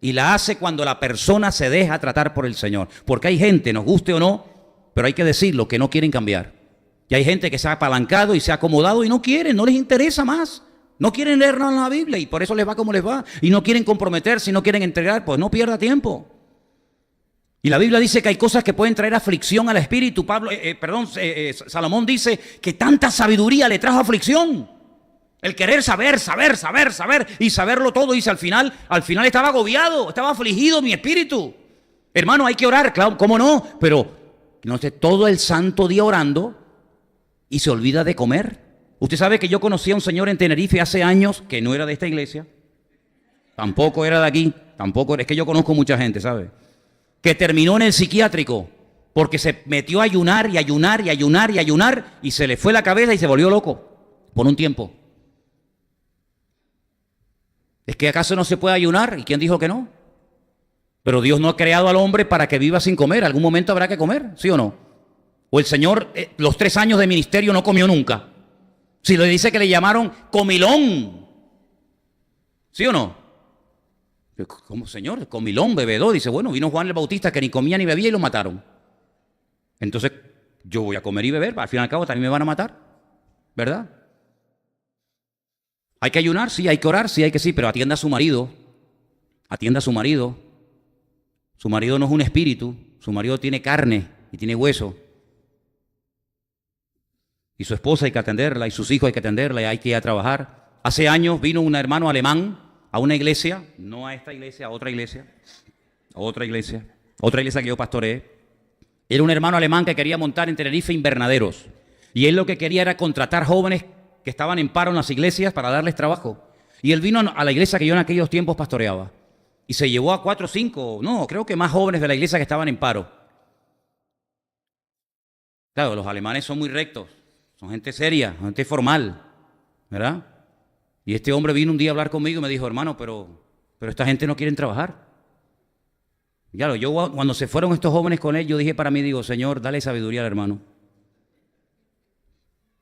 Y la hace cuando la persona se deja tratar por el Señor. Porque hay gente, nos guste o no, pero hay que decirlo, que no quieren cambiar. Y hay gente que se ha apalancado y se ha acomodado y no quieren, no les interesa más. No quieren leer nada en la Biblia y por eso les va como les va. Y no quieren comprometerse y no quieren entregar, pues no pierda tiempo. Y la Biblia dice que hay cosas que pueden traer aflicción al espíritu. Salomón dice que tanta sabiduría le trajo aflicción. El querer saber y saberlo todo, dice al final estaba agobiado, estaba afligido mi espíritu. Hermano, hay que orar, claro, ¿cómo no? Pero no esté todo el santo día orando y se olvida de comer. Usted sabe que yo conocí a un señor en Tenerife hace años que no era de esta iglesia, tampoco era de aquí, tampoco, es que yo conozco mucha gente, ¿sabe? Que terminó en el psiquiátrico porque se metió a ayunar y se le fue la cabeza y se volvió loco por un tiempo. ¿Es que acaso no se puede ayunar? ¿Y quién dijo que no? Pero Dios no ha creado al hombre para que viva sin comer. Algún momento habrá que comer, ¿sí o no? O el Señor, los 3 años de ministerio no comió nunca. Si le dice que le llamaron comilón, ¿sí o no? ¿Cómo, Señor? Comilón, bebedor. Dice, bueno, vino Juan el Bautista que ni comía ni bebía y lo mataron. Entonces, yo voy a comer y beber, al fin y al cabo también me van a matar, ¿verdad? Hay que ayunar, sí, hay que orar, sí, pero atienda a su marido. Atienda a su marido. Su marido no es un espíritu, su marido tiene carne y tiene hueso. Y su esposa hay que atenderla, y sus hijos hay que atenderla, y hay que ir a trabajar. Hace años vino un hermano alemán a una iglesia, no a esta iglesia, a otra iglesia que yo pastoreé. Era un hermano alemán que quería montar en Tenerife invernaderos. Y él lo que quería era contratar jóvenes que estaban en paro en las iglesias para darles trabajo. Y él vino a la iglesia que yo en aquellos tiempos pastoreaba. Y se llevó a 4 o 5, no, creo que más jóvenes de la iglesia que estaban en paro. Claro, los alemanes son muy rectos, son gente seria, gente formal, ¿verdad? Y este hombre vino un día a hablar conmigo y me dijo, hermano, pero esta gente no quiere trabajar. Claro, yo cuando se fueron estos jóvenes con él, yo dije para mí, digo, Señor, dale sabiduría al hermano.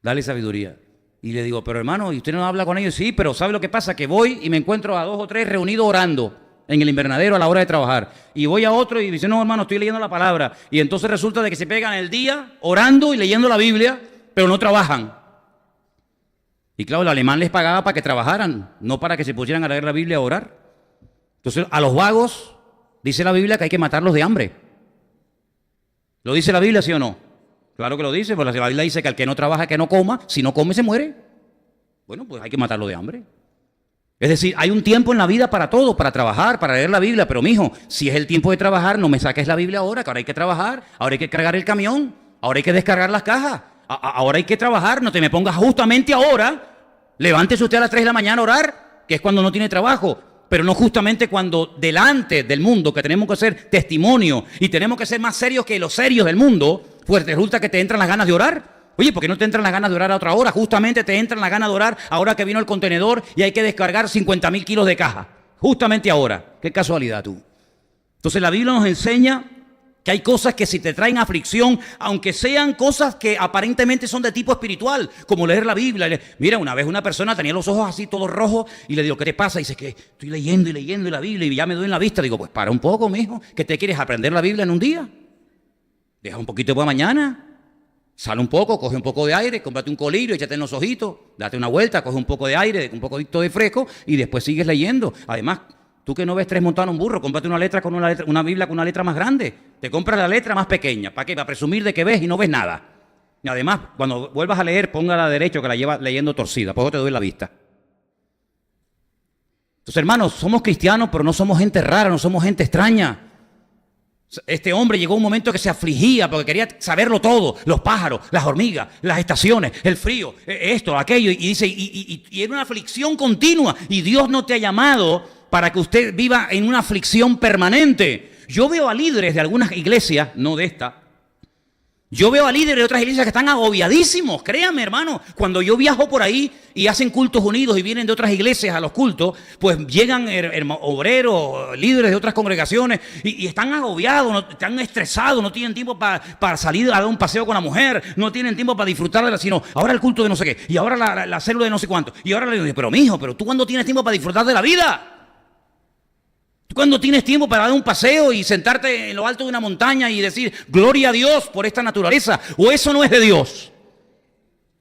Dale sabiduría. Y le digo, pero hermano, ¿y usted no habla con ellos? Sí, pero ¿sabe lo que pasa? Que voy y me encuentro a 2 o 3 reunidos orando en el invernadero a la hora de trabajar. Y voy a otro y dice, no, hermano, estoy leyendo la palabra. Y entonces resulta de que se pegan el día orando y leyendo la Biblia, pero no trabajan. Y claro, el alemán les pagaba para que trabajaran, no para que se pusieran a leer la Biblia a orar. Entonces, a los vagos, dice la Biblia que hay que matarlos de hambre. ¿Lo dice la Biblia, sí o no? Claro que lo dice, porque la Biblia dice que al que no trabaja, que no coma, si no come se muere. Bueno, pues hay que matarlo de hambre. Es decir, hay un tiempo en la vida para todo, para trabajar, para leer la Biblia, pero mijo, si es el tiempo de trabajar, no me saques la Biblia ahora, que ahora hay que trabajar, ahora hay que cargar el camión, ahora hay que descargar las cajas, ahora hay que trabajar, no te me pongas justamente ahora, levántese usted a las 3 de la mañana a orar, que es cuando no tiene trabajo, pero no justamente cuando delante del mundo, que tenemos que ser testimonio y tenemos que ser más serios que los serios del mundo, pues resulta que te entran las ganas de orar. Oye, ¿por qué no te entran las ganas de orar a otra hora? Justamente te entran las ganas de orar ahora que vino el contenedor y hay que descargar 50.000 kilos de caja. Justamente ahora. Qué casualidad tú. Entonces la Biblia nos enseña que hay cosas que si te traen aflicción, aunque sean cosas que aparentemente son de tipo espiritual, como leer la Biblia. Mira, una vez una persona tenía los ojos así todos rojos y le digo, ¿qué te pasa? Y dice que estoy leyendo y leyendo la Biblia y ya me duele la vista. Digo, pues para un poco, mijo, ¿qué te quieres aprender la Biblia en un día? Deja un poquito para mañana. Sale un poco, coge un poco de aire, cómprate un colirio, échate en los ojitos, date una vuelta, coge un poco de aire, un poquito de fresco y después sigues leyendo. Además, tú que no ves tres montados en un burro, cómprate una Biblia con una letra más grande. Te compras la letra más pequeña. ¿Para qué? Para presumir de que ves y no ves nada. Y además, cuando vuelvas a leer, ponga la derecha que la lleva leyendo torcida, por eso te doy la vista. Entonces, hermanos, somos cristianos, pero no somos gente rara, no somos gente extraña. Este hombre llegó a un momento que se afligía porque quería saberlo todo, los pájaros, las hormigas, las estaciones, el frío, esto, aquello, y dice, y era una aflicción continua, y Dios no te ha llamado para que usted viva en una aflicción permanente. Yo veo a líderes de algunas iglesias, no de esta, yo veo a líderes de otras iglesias que están agobiadísimos, créame hermano, cuando yo viajo por ahí y hacen cultos unidos y vienen de otras iglesias a los cultos, pues llegan obreros, líderes de otras congregaciones y están agobiados, están estresados, no tienen tiempo para salir a dar un paseo con la mujer, no tienen tiempo para disfrutar de la, sino ahora el culto de no sé qué, y ahora la célula de no sé cuánto, y ahora le digo, pero mijo, pero tú ¿cuándo tienes tiempo para disfrutar de la vida? ¿Tú cuándo tienes tiempo para dar un paseo y sentarte en lo alto de una montaña y decir, gloria a Dios por esta naturaleza? ¿O eso no es de Dios?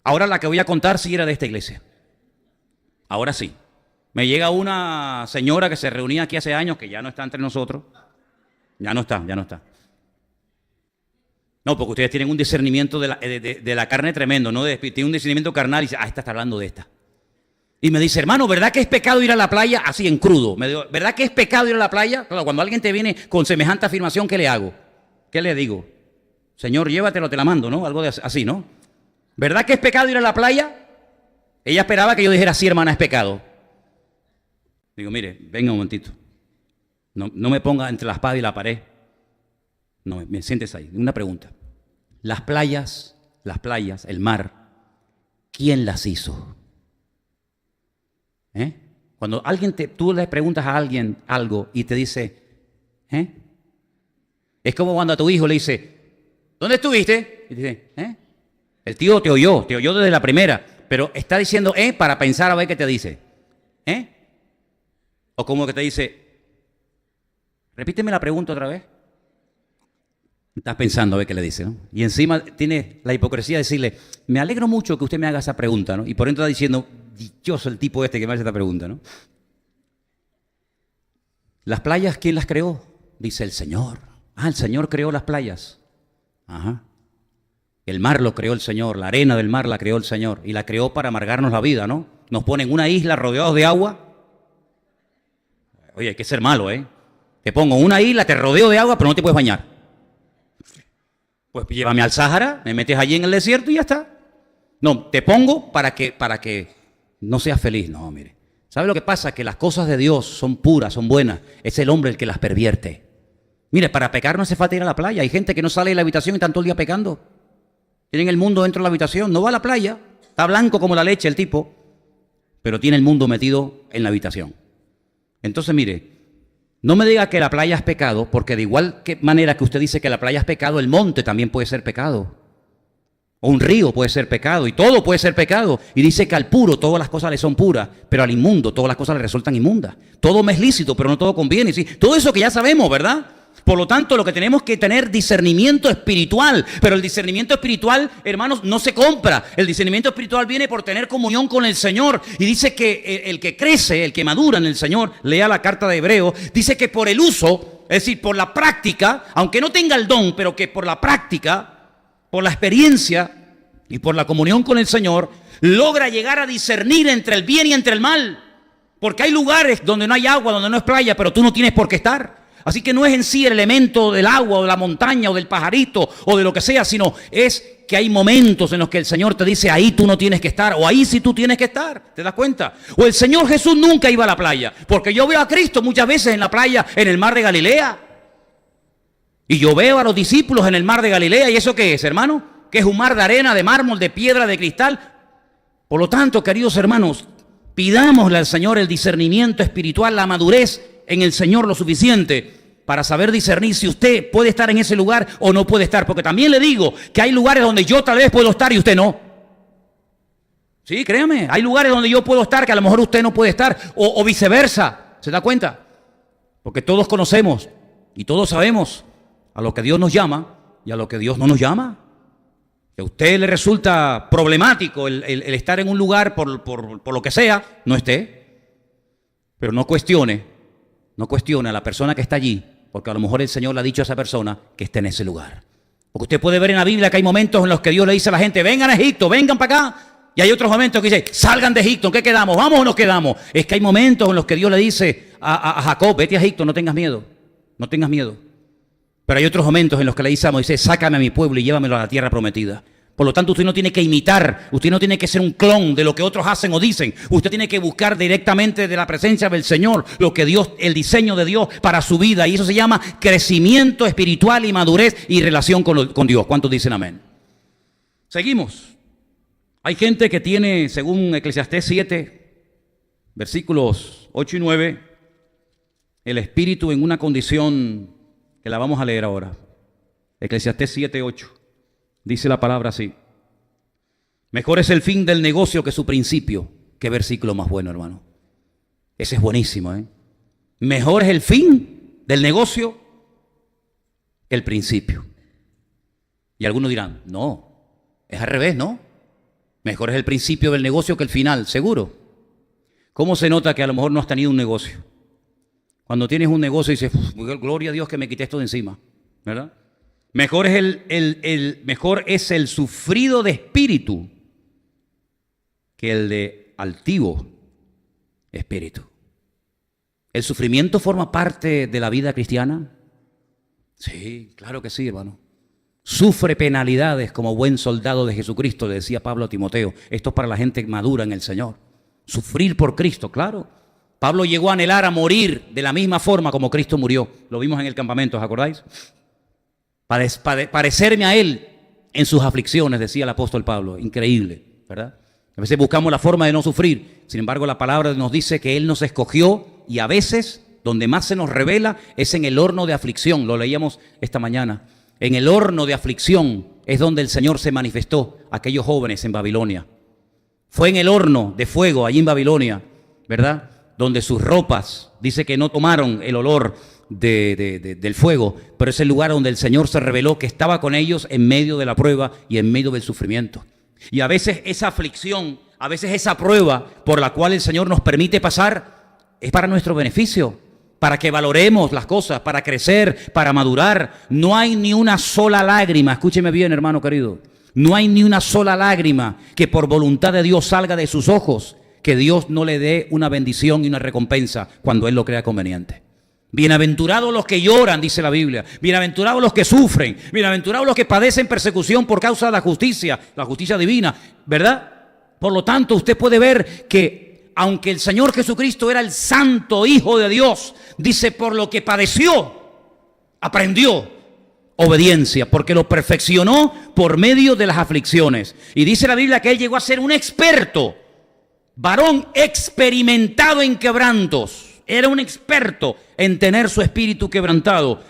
Ahora la que voy a contar sí era de esta iglesia. Ahora sí. Me llega una señora que se reunía aquí hace años, que ya no está entre nosotros. Ya no está. No, porque ustedes tienen un discernimiento de la carne tremendo, ¿no? Tienen un discernimiento carnal y dicen, esta está hablando de esta. Y me dice, hermano, ¿verdad que es pecado ir a la playa? Así en crudo. Me dijo, ¿verdad que es pecado ir a la playa? Claro, cuando alguien te viene con semejante afirmación, ¿qué le hago? ¿Qué le digo? Señor, llévatelo, te la mando, ¿no? Algo así, ¿no? ¿Verdad que es pecado ir a la playa? Ella esperaba que yo dijera, sí, hermana, es pecado. Digo, mire, venga un momentito. No me ponga entre la espada y la pared. No, me sientes ahí. Una pregunta. Las playas, el mar, ¿quién las hizo? Cuando tú le preguntas a alguien algo y te dice, es como cuando a tu hijo le dice, ¿dónde estuviste? Y dice, el tío te oyó desde la primera, pero está diciendo, para pensar a ver qué te dice, o como que te dice, repíteme la pregunta otra vez. Estás pensando a ver qué le dice, ¿no? Y encima tiene la hipocresía de decirle, me alegro mucho que usted me haga esa pregunta, ¿no? Y por dentro está diciendo, dichoso el tipo este que me hace esta pregunta, ¿no? Las playas, ¿quién las creó? Dice el Señor. El Señor creó las playas. Ajá. El mar lo creó el Señor, la arena del mar la creó el Señor. Y la creó para amargarnos la vida, ¿no? Nos pone en una isla rodeados de agua. Oye, hay que ser malo, ¿eh? Te pongo en una isla, te rodeo de agua, pero no te puedes bañar. Pues llévame al Sáhara, me metes allí en el desierto y ya está. No, te pongo para que no seas feliz. No, mire. ¿Sabe lo que pasa? Que las cosas de Dios son puras, son buenas. Es el hombre el que las pervierte. Mire, para pecar no hace falta ir a la playa. Hay gente que no sale de la habitación y están todo el día pecando. Tienen el mundo dentro de la habitación. No va a la playa. Está blanco como la leche el tipo. Pero tiene el mundo metido en la habitación. Entonces, mire, no me diga que la playa es pecado, porque de igual manera que usted dice que la playa es pecado, el monte también puede ser pecado. O un río puede ser pecado, y todo puede ser pecado. Y dice que al puro todas las cosas le son puras, pero al inmundo todas las cosas le resultan inmundas. Todo me es lícito, pero no todo conviene. ¿Sí? Todo eso que ya sabemos, ¿verdad? Por lo tanto, lo que tenemos que tener discernimiento espiritual. Pero el discernimiento espiritual, hermanos, no se compra. El discernimiento espiritual viene por tener comunión con el Señor. Y dice que el que crece, el que madura en el Señor, lea la carta de Hebreos, dice que por el uso, es decir, por la práctica, aunque no tenga el don, pero que por la práctica, por la experiencia y por la comunión con el Señor, logra llegar a discernir entre el bien y entre el mal. Porque hay lugares donde no hay agua, donde no es playa, pero tú no tienes por qué estar. Así que no es en sí el elemento del agua o de la montaña o del pajarito o de lo que sea, sino es que hay momentos en los que el Señor te dice, ahí tú no tienes que estar, o ahí sí tú tienes que estar, ¿te das cuenta? O el Señor Jesús nunca iba a la playa, porque yo veo a Cristo muchas veces en la playa, en el mar de Galilea. Y yo veo a los discípulos en el mar de Galilea, ¿y eso qué es, hermano? Que es un mar de arena, de mármol, de piedra, de cristal. Por lo tanto, queridos hermanos, pidámosle al Señor el discernimiento espiritual, la madurez en el Señor lo suficiente para saber discernir si usted puede estar en ese lugar o no puede estar. Porque también le digo que hay lugares donde yo tal vez puedo estar y usted no. Sí, créame, hay lugares donde yo puedo estar que a lo mejor usted no puede estar, o viceversa. ¿Se da cuenta? Porque todos conocemos y todos sabemos a lo que Dios nos llama y a lo que Dios no nos llama. Que a usted le resulta problemático el estar en un lugar por lo que sea, no esté. Pero no cuestione a la persona que está allí, porque a lo mejor el Señor le ha dicho a esa persona que esté en ese lugar. Porque usted puede ver en la Biblia que hay momentos en los que Dios le dice a la gente, vengan a Egipto, vengan para acá. Y hay otros momentos que dice, salgan de Egipto, ¿en qué quedamos? ¿Vamos o nos quedamos? Es que hay momentos en los que Dios le dice a Jacob, vete a Egipto, no tengas miedo, no tengas miedo. Pero hay otros momentos en los que le dice a Moisés, sácame a mi pueblo y llévamelo a la tierra prometida. Por lo tanto, usted no tiene que imitar, usted no tiene que ser un clon de lo que otros hacen o dicen. Usted tiene que buscar directamente de la presencia del Señor lo que Dios, el diseño de Dios para su vida. Y eso se llama crecimiento espiritual y madurez y relación con Dios. ¿Cuántos dicen amén? Seguimos. Hay gente que tiene, según Eclesiastés 7, versículos 8 y 9, el espíritu en una condición que la vamos a leer ahora. Eclesiastés 7, 8. Dice la palabra así. Mejor es el fin del negocio que su principio. Qué versículo más bueno, hermano. Ese es buenísimo, ¿eh? Mejor es el fin del negocio que el principio. Y algunos dirán, no, es al revés, ¿no? Mejor es el principio del negocio que el final, seguro. ¿Cómo se nota que a lo mejor no has tenido un negocio? Cuando tienes un negocio y dices, gloria a Dios que me quité esto de encima, ¿verdad? Mejor es el sufrido de espíritu que el de altivo espíritu. ¿El sufrimiento forma parte de la vida cristiana? Sí, claro que sí, hermano. Sufre penalidades como buen soldado de Jesucristo, le decía Pablo a Timoteo. Esto es para la gente madura en el Señor. Sufrir por Cristo, claro. Pablo llegó a anhelar a morir de la misma forma como Cristo murió. Lo vimos en el campamento, ¿os acordáis? Parecerme a Él en sus aflicciones, decía el apóstol Pablo. Increíble, ¿verdad? A veces buscamos la forma de no sufrir. Sin embargo, la palabra nos dice que Él nos escogió y a veces donde más se nos revela es en el horno de aflicción. Lo leíamos esta mañana. En el horno de aflicción es donde el Señor se manifestó a aquellos jóvenes en Babilonia. Fue en el horno de fuego allí en Babilonia, ¿verdad? Donde sus ropas, dice que no tomaron el olor del fuego, pero es el lugar donde el Señor se reveló que estaba con ellos en medio de la prueba y en medio del sufrimiento. Y a veces esa aflicción, a veces esa prueba por la cual el Señor nos permite pasar es para nuestro beneficio, para que valoremos las cosas, para crecer, para madurar. No hay ni una sola lágrima, escúcheme bien, hermano querido, no hay ni una sola lágrima que por voluntad de Dios salga de sus ojos, que Dios no le dé una bendición y una recompensa cuando Él lo crea conveniente. Bienaventurados los que lloran, dice la Biblia. Bienaventurados los que sufren. Bienaventurados los que padecen persecución por causa de la justicia divina, ¿verdad? Por lo tanto, usted puede ver que aunque el Señor Jesucristo era el santo Hijo de Dios, dice, por lo que padeció, aprendió obediencia, porque lo perfeccionó por medio de las aflicciones. Y dice la Biblia que Él llegó a ser un experto, varón experimentado en quebrantos. Era un experto en tener su espíritu quebrantado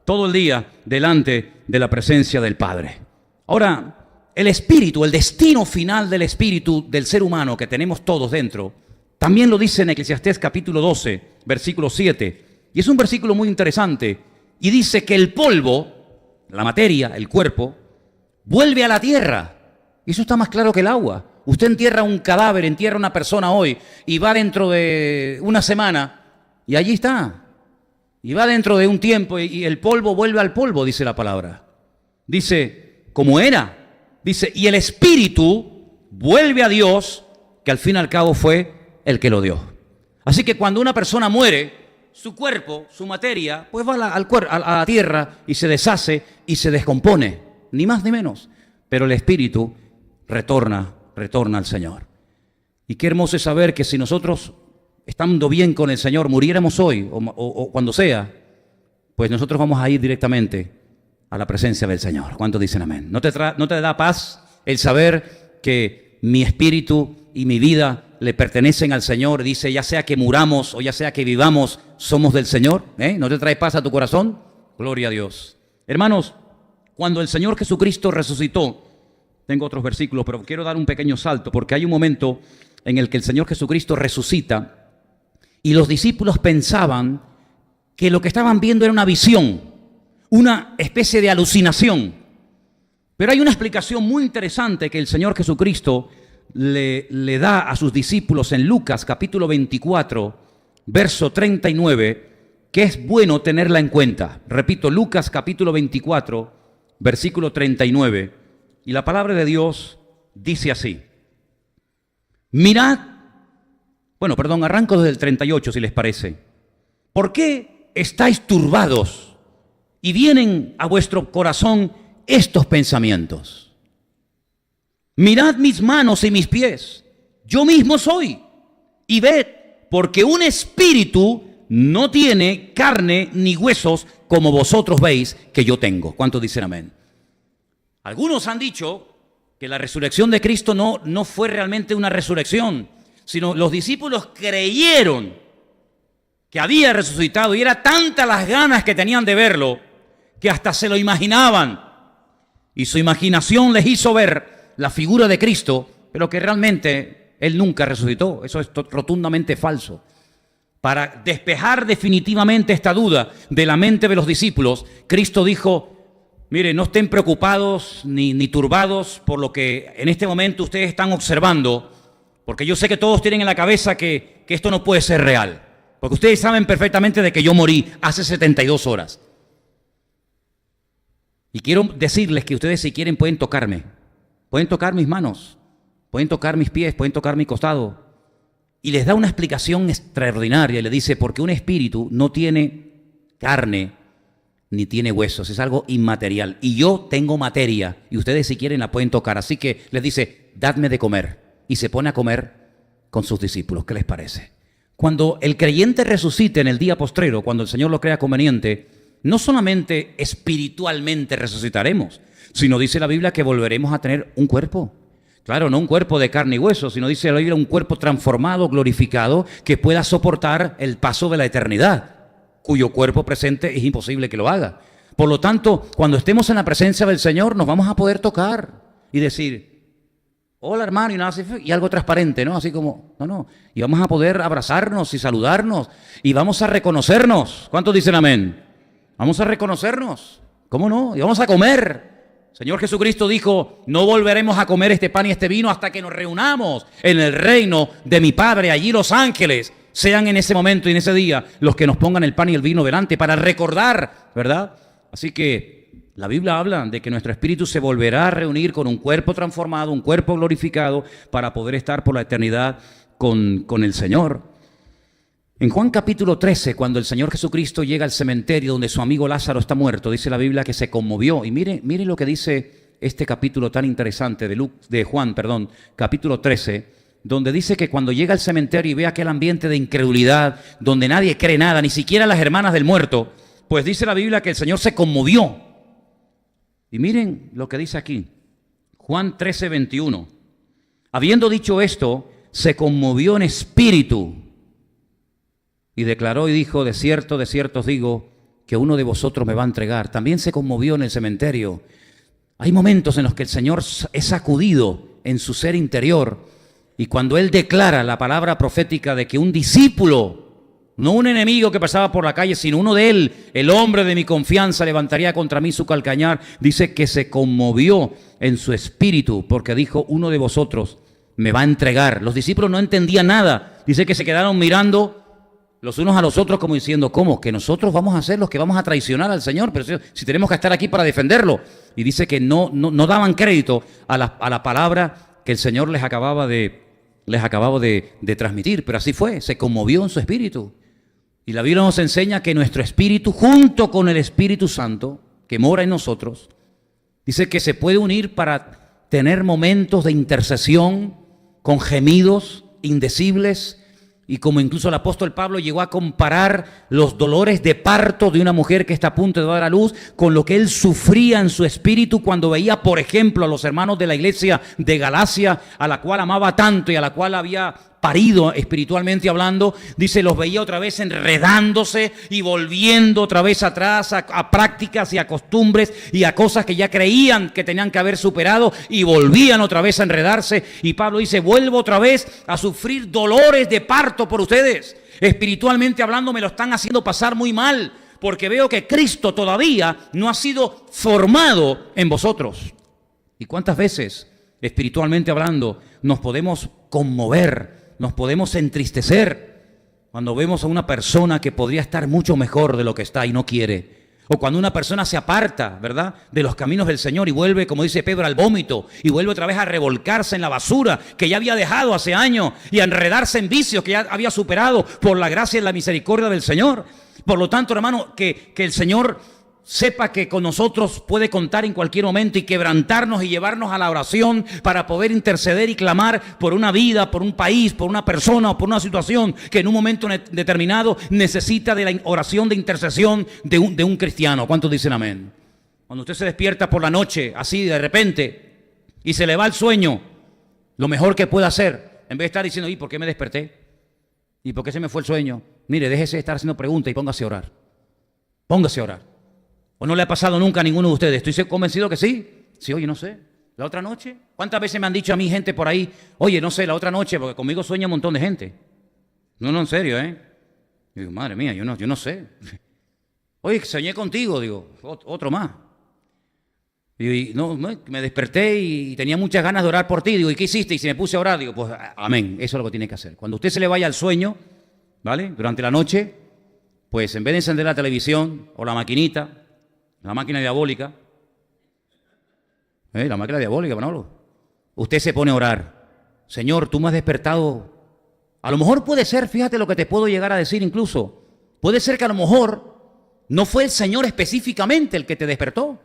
todo el día delante de la presencia del Padre. Ahora, el espíritu, el destino final del espíritu del ser humano que tenemos todos dentro, también lo dice en Eclesiastés capítulo 12, versículo 7. Y es un versículo muy interesante. Y dice que el polvo, la materia, el cuerpo, vuelve a la tierra. Y eso está más claro que el agua. Usted entierra un cadáver, entierra una persona hoy y va dentro de una semana y allí está. Y va dentro de un tiempo y el polvo vuelve al polvo, dice la palabra. Dice, como era. Dice, y el espíritu vuelve a Dios, que al fin y al cabo fue el que lo dio. Así que cuando una persona muere, su cuerpo, su materia, pues va a la tierra y se deshace y se descompone, ni más ni menos. Pero el espíritu retorna al Señor. Y qué hermoso es saber que si nosotros, estando bien con el Señor, muriéramos hoy o cuando sea, pues nosotros vamos a ir directamente a la presencia del Señor. ¿Cuántos dicen amén? ¿No te da paz el saber que mi espíritu y mi vida le pertenecen al Señor? Dice, ya sea que muramos o ya sea que vivamos, somos del Señor. ¿No te trae paz a tu corazón? Gloria a Dios. Hermanos, cuando el Señor Jesucristo resucitó, tengo otros versículos, pero quiero dar un pequeño salto, porque hay un momento en el que el Señor Jesucristo resucita y los discípulos pensaban que lo que estaban viendo era una visión, una especie de alucinación. Pero hay una explicación muy interesante que el Señor Jesucristo le da a sus discípulos en Lucas capítulo 24, verso 39, que es bueno tenerla en cuenta. Repito, Lucas capítulo 24, versículo 39, y la palabra de Dios dice así. Mirad, arranco desde el 38 si les parece. ¿Por qué estáis turbados y vienen a vuestro corazón estos pensamientos? Mirad mis manos y mis pies, yo mismo soy, y ved, porque un espíritu no tiene carne ni huesos como vosotros veis que yo tengo. ¿Cuántos dicen amén? Algunos han dicho que la resurrección de Cristo no fue realmente una resurrección, sino los discípulos creyeron que había resucitado y era tantas las ganas que tenían de verlo que hasta se lo imaginaban. Y su imaginación les hizo ver la figura de Cristo, pero que realmente Él nunca resucitó. Eso es rotundamente falso. Para despejar definitivamente esta duda de la mente de los discípulos, Cristo dijo, mire, no estén preocupados ni turbados por lo que en este momento ustedes están observando, porque yo sé que todos tienen en la cabeza que esto no puede ser real, porque ustedes saben perfectamente de que yo morí hace 72 horas. Y quiero decirles que ustedes, si quieren, pueden tocarme. Pueden tocar mis manos, pueden tocar mis pies, pueden tocar mi costado. Y les da una explicación extraordinaria. Y le dice, porque un espíritu no tiene carne ni tiene huesos. Es algo inmaterial. Y yo tengo materia. Y ustedes, si quieren, la pueden tocar. Así que les dice, dadme de comer. Y se pone a comer con sus discípulos. ¿Qué les parece? Cuando el creyente resucite en el día postrero, cuando el Señor lo crea conveniente, no solamente espiritualmente resucitaremos, sino dice la Biblia que volveremos a tener un cuerpo. Claro, no un cuerpo de carne y hueso, sino dice la Biblia un cuerpo transformado, glorificado, que pueda soportar el paso de la eternidad, cuyo cuerpo presente es imposible que lo haga. Por lo tanto, cuando estemos en la presencia del Señor, nos vamos a poder tocar y decir, hola hermano, y algo transparente, ¿no? Así como, no. Y vamos a poder abrazarnos y saludarnos y vamos a reconocernos. ¿Cuántos dicen amén? Vamos a reconocernos, ¿cómo no? Y vamos a comer. Señor Jesucristo dijo, no volveremos a comer este pan y este vino hasta que nos reunamos en el reino de mi Padre. Allí los ángeles sean en ese momento y en ese día los que nos pongan el pan y el vino delante para recordar, ¿verdad? Así que la Biblia habla de que nuestro espíritu se volverá a reunir con un cuerpo transformado, un cuerpo glorificado para poder estar por la eternidad con el Señor. En Juan capítulo 13, cuando el Señor Jesucristo llega al cementerio donde su amigo Lázaro está muerto, dice la Biblia que se conmovió. Y mire lo que dice este capítulo tan interesante de Juan, capítulo 13, donde dice que cuando llega al cementerio y ve aquel ambiente de incredulidad, donde nadie cree nada, ni siquiera las hermanas del muerto, pues dice la Biblia que el Señor se conmovió. Y miren lo que dice aquí, Juan 13, 21. Habiendo dicho esto, se conmovió en espíritu. Y declaró y dijo, de cierto os digo, que uno de vosotros me va a entregar. También se conmovió en el cementerio. Hay momentos en los que el Señor es sacudido en su ser interior. Y cuando Él declara la palabra profética de que un discípulo, no un enemigo que pasaba por la calle, sino uno de Él, el hombre de mi confianza, levantaría contra mí su calcañar, dice que se conmovió en su espíritu, porque dijo, uno de vosotros me va a entregar. Los discípulos no entendían nada. Dice que se quedaron mirando los unos a los otros como diciendo, ¿cómo? Que nosotros vamos a ser los que vamos a traicionar al Señor, pero si tenemos que estar aquí para defenderlo. Y dice que no daban crédito a la palabra que el Señor les acababa de transmitir, pero así fue, se conmovió en su espíritu. Y la Biblia nos enseña que nuestro espíritu, junto con el Espíritu Santo, que mora en nosotros, dice que se puede unir para tener momentos de intercesión con gemidos indecibles, y como incluso el apóstol Pablo llegó a comparar los dolores de parto de una mujer que está a punto de dar a luz con lo que él sufría en su espíritu cuando veía, por ejemplo, a los hermanos de la iglesia de Galacia, a la cual amaba tanto y a la cual había parido espiritualmente hablando. Dice, los veía otra vez enredándose y volviendo otra vez atrás a prácticas y a costumbres y a cosas que ya creían que tenían que haber superado, y volvían otra vez a enredarse. Y Pablo dice, vuelvo otra vez a sufrir dolores de parto por ustedes. Espiritualmente hablando me lo están haciendo pasar muy mal, porque veo que Cristo todavía no ha sido formado en vosotros. ¿Y cuántas veces, espiritualmente hablando, nos podemos conmover, nos podemos entristecer cuando vemos a una persona que podría estar mucho mejor de lo que está y no quiere? O cuando una persona se aparta, ¿verdad?, de los caminos del Señor y vuelve, como dice Pedro, al vómito, y vuelve otra vez a revolcarse en la basura que ya había dejado hace años y a enredarse en vicios que ya había superado por la gracia y la misericordia del Señor. Por lo tanto, hermano, que el Señor sepa que con nosotros puede contar en cualquier momento y quebrantarnos y llevarnos a la oración para poder interceder y clamar por una vida, por un país, por una persona o por una situación que en un momento determinado necesita de la oración de intercesión de un cristiano. ¿Cuántos dicen amén? Cuando usted se despierta por la noche, así de repente, y se le va el sueño, lo mejor que puede hacer, en vez de estar diciendo, ¿y por qué me desperté? ¿Y por qué se me fue el sueño? Mire, déjese de estar haciendo preguntas y póngase a orar. Póngase a orar. ¿O no le ha pasado nunca a ninguno de ustedes? Estoy convencido que sí. Sí, oye, no sé. ¿La otra noche? ¿Cuántas veces me han dicho a mí gente por ahí? Oye, no sé, la otra noche, porque conmigo sueña un montón de gente. No, en serio, ¿eh? Yo digo, madre mía, yo no sé. Oye, soñé contigo, digo, otro más. Y me desperté y tenía muchas ganas de orar por ti. Digo, ¿y qué hiciste? Y si me puse a orar, digo, pues amén, eso es lo que tiene que hacer. Cuando usted se le vaya al sueño, ¿vale?, durante la noche, pues en vez de encender la televisión o la maquinita, la máquina diabólica, la máquina diabólica, Manolo, usted se pone a orar. Señor, tú me has despertado. A lo mejor puede ser, fíjate lo que te puedo llegar a decir incluso, puede ser que a lo mejor no fue el Señor específicamente el que te despertó.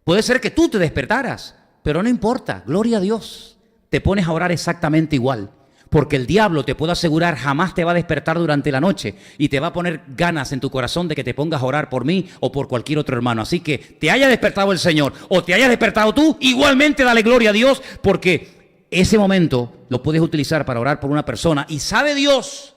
Puede ser que tú te despertaras, pero no importa, gloria a Dios. Te pones a orar exactamente igual. Porque el diablo, te puedo asegurar, jamás te va a despertar durante la noche y te va a poner ganas en tu corazón de que te pongas a orar por mí o por cualquier otro hermano. Así que te haya despertado el Señor o te haya despertado tú, igualmente dale gloria a Dios, porque ese momento lo puedes utilizar para orar por una persona. Y sabe Dios,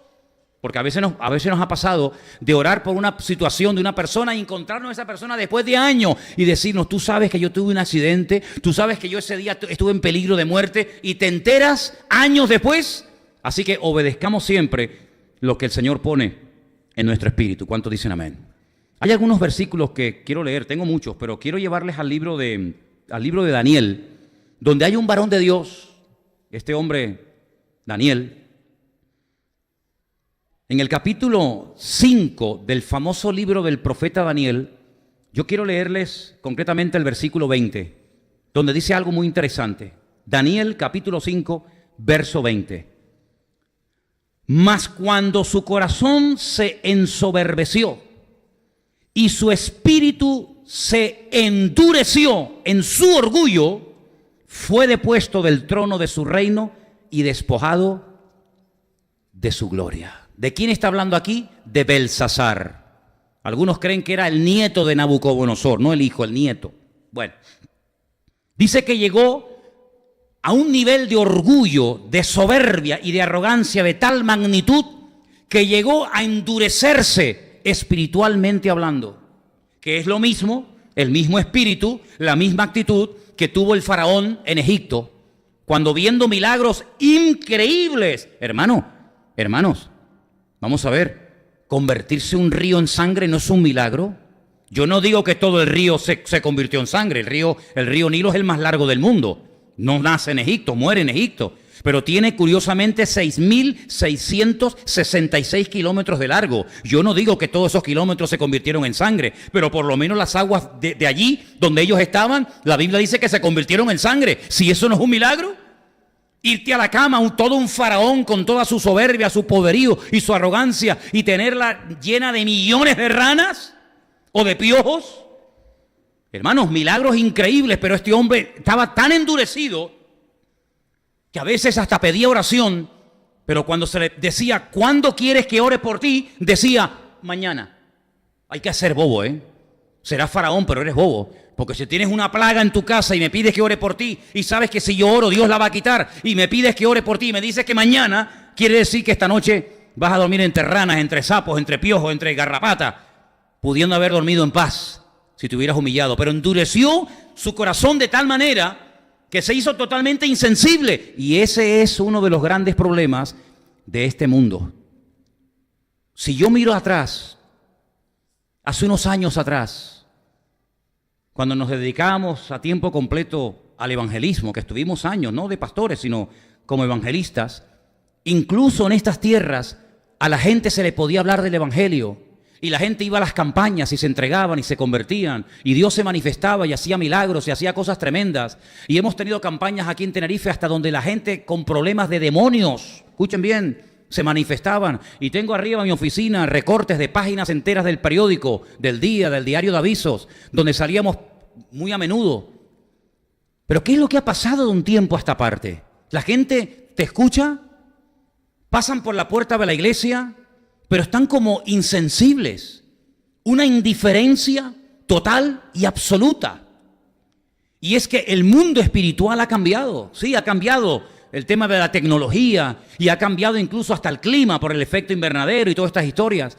porque a veces nos ha pasado de orar por una situación de una persona y encontrarnos a esa persona después de años y decirnos, tú sabes que yo tuve un accidente, tú sabes que yo ese día estuve en peligro de muerte, y te enteras años después. Así que obedezcamos siempre lo que el Señor pone en nuestro espíritu. ¿Cuántos dicen amén? Hay algunos versículos que quiero leer, tengo muchos, pero quiero llevarles al libro de Daniel, donde hay un varón de Dios, este hombre, Daniel. En el capítulo 5 del famoso libro del profeta Daniel, yo quiero leerles concretamente el versículo 20, donde dice algo muy interesante. Daniel capítulo 5, verso 20. Mas cuando su corazón se ensoberbeció y su espíritu se endureció en su orgullo, fue depuesto del trono de su reino y despojado de su gloria. ¿De quién está hablando aquí? De Belsasar. Algunos creen que era el nieto de Nabucodonosor, no el hijo, el nieto. Bueno, dice que llegó a un nivel de orgullo, de soberbia y de arrogancia de tal magnitud que llegó a endurecerse espiritualmente hablando, que es lo mismo, el mismo espíritu, la misma actitud que tuvo el faraón en Egipto, cuando viendo milagros increíbles, hermanos, vamos a ver, convertirse un río en sangre no es un milagro. Yo no digo que todo el río se convirtió en sangre, el río Nilo es el más largo del mundo. No nace en Egipto, muere en Egipto, pero tiene curiosamente 6.666 kilómetros de largo. Yo no digo que todos esos kilómetros se convirtieron en sangre, pero por lo menos las aguas de allí donde ellos estaban, la Biblia dice que se convirtieron en sangre. Si eso no es un milagro. Irte a la cama, todo un faraón con toda su soberbia, su poderío y su arrogancia, y tenerla llena de millones de ranas o de piojos. Hermanos, milagros increíbles, pero este hombre estaba tan endurecido que a veces hasta pedía oración, pero cuando se le decía, ¿cuándo quieres que ore por ti?, decía, mañana. Hay que ser bobo, Serás faraón, pero eres bobo. Porque si tienes una plaga en tu casa y me pides que ore por ti, y sabes que si yo oro, Dios la va a quitar, y me pides que ore por ti y me dices que mañana, quiere decir que esta noche vas a dormir entre ranas, entre sapos, entre piojos, entre garrapatas, pudiendo haber dormido en paz si te hubieras humillado. Pero endureció su corazón de tal manera que se hizo totalmente insensible. Y ese es uno de los grandes problemas de este mundo. Si yo miro atrás, hace unos años atrás, cuando nos dedicábamos a tiempo completo al evangelismo, que estuvimos años, no de pastores, sino como evangelistas, incluso en estas tierras a la gente se le podía hablar del evangelio, y la gente iba a las campañas y se entregaban y se convertían, y Dios se manifestaba y hacía milagros y hacía cosas tremendas. Y hemos tenido campañas aquí en Tenerife hasta donde la gente con problemas de demonios, escuchen bien, se manifestaban. Y tengo arriba en mi oficina recortes de páginas enteras del periódico, del día, del diario de avisos, donde salíamos muy a menudo. Pero ¿qué es lo que ha pasado de un tiempo a esta parte? La gente te escucha, pasan por la puerta de la iglesia, pero están como insensibles. Una indiferencia total y absoluta. Y es que el mundo espiritual ha cambiado. Sí, ha cambiado el tema de la tecnología y ha cambiado incluso hasta el clima por el efecto invernadero y todas estas historias.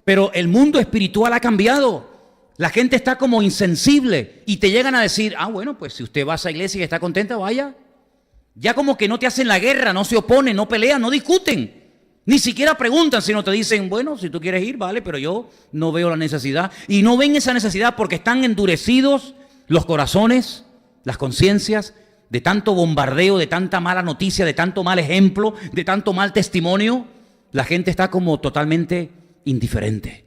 Pero el mundo espiritual ha cambiado. La gente está como insensible y te llegan a decir, bueno, pues si usted va a esa iglesia y está contenta, vaya. Ya como que no te hacen la guerra, no se oponen, no pelean, no discuten. Ni siquiera preguntan, sino te dicen, bueno, si tú quieres ir, vale, pero yo no veo la necesidad. Y no ven esa necesidad porque están endurecidos los corazones, las conciencias, de tanto bombardeo, de tanta mala noticia, de tanto mal ejemplo, de tanto mal testimonio. La gente está como totalmente indiferente.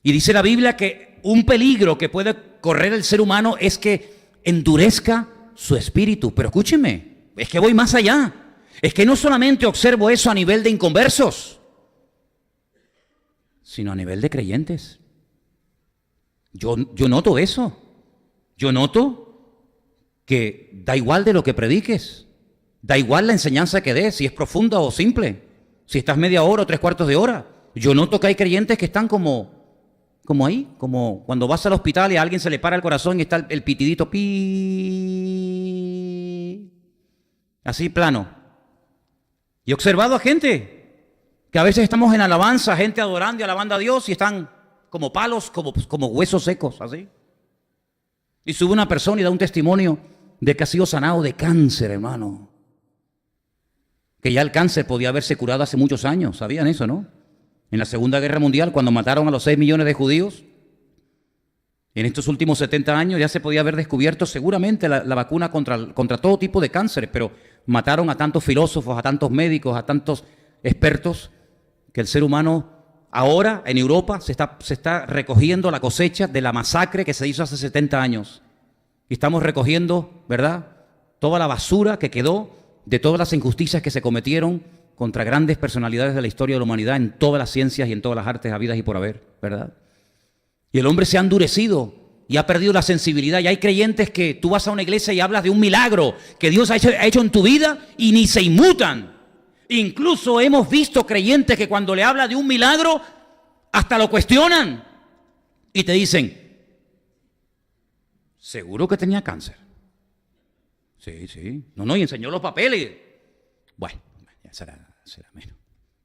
Y dice la Biblia que un peligro que puede correr el ser humano es que endurezca su espíritu. Pero escúchenme, es que voy más allá. Es que no solamente observo eso a nivel de inconversos, sino a nivel de creyentes. Yo noto eso. Yo noto que da igual de lo que prediques, da igual la enseñanza que des, si es profunda o simple, si estás media hora o 3/4 de hora. Yo noto que hay creyentes que están como ahí, como cuando vas al hospital y a alguien se le para el corazón y está el pitidito, pi, así plano. Y he observado a gente que a veces estamos en alabanza, gente adorando y alabando a Dios y están como palos, como huesos secos, así. Y sube una persona y da un testimonio de que ha sido sanado de cáncer, hermano. Que ya el cáncer podía haberse curado hace muchos años, ¿sabían eso, no? En la Segunda Guerra Mundial, cuando mataron a los 6 millones de judíos, en estos últimos 70 años ya se podía haber descubierto seguramente la vacuna contra todo tipo de cánceres, pero mataron a tantos filósofos, a tantos médicos, a tantos expertos, que el ser humano ahora en Europa se está recogiendo la cosecha de la masacre que se hizo hace 70 años. Y estamos recogiendo, ¿verdad?, toda la basura que quedó de todas las injusticias que se cometieron contra grandes personalidades de la historia de la humanidad en todas las ciencias y en todas las artes habidas y por haber, ¿verdad? Y el hombre se ha endurecido y ha perdido la sensibilidad. Y hay creyentes que tú vas a una iglesia y hablas de un milagro que Dios ha hecho en tu vida y ni se inmutan. Incluso hemos visto creyentes que cuando le habla de un milagro hasta lo cuestionan y te dicen, ¿seguro que tenía cáncer? Sí. No, y enseñó los papeles. Bueno, ya será menos.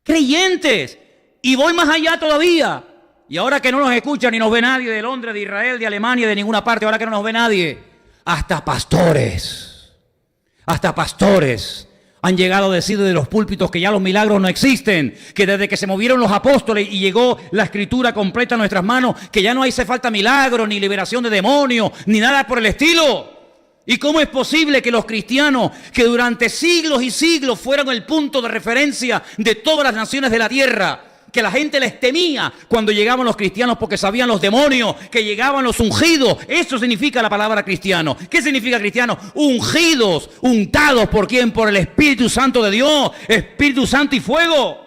Creyentes. Y voy más allá todavía. Y ahora que no nos escucha ni nos ve nadie de Londres, de Israel, de Alemania, de ninguna parte, ahora que no nos ve nadie, hasta pastores han llegado a decir de los púlpitos que ya los milagros no existen, que desde que se movieron los apóstoles y llegó la escritura completa a nuestras manos, que ya no hace falta milagros, ni liberación de demonios, ni nada por el estilo. ¿Y cómo es posible que los cristianos, que durante siglos y siglos fueron el punto de referencia de todas las naciones de la tierra, que la gente les temía cuando llegaban los cristianos porque sabían los demonios, que llegaban los ungidos. Eso significa la palabra cristiano. ¿Qué significa cristiano? Ungidos, untados ¿por quién? Por el Espíritu Santo de Dios, Espíritu Santo y fuego.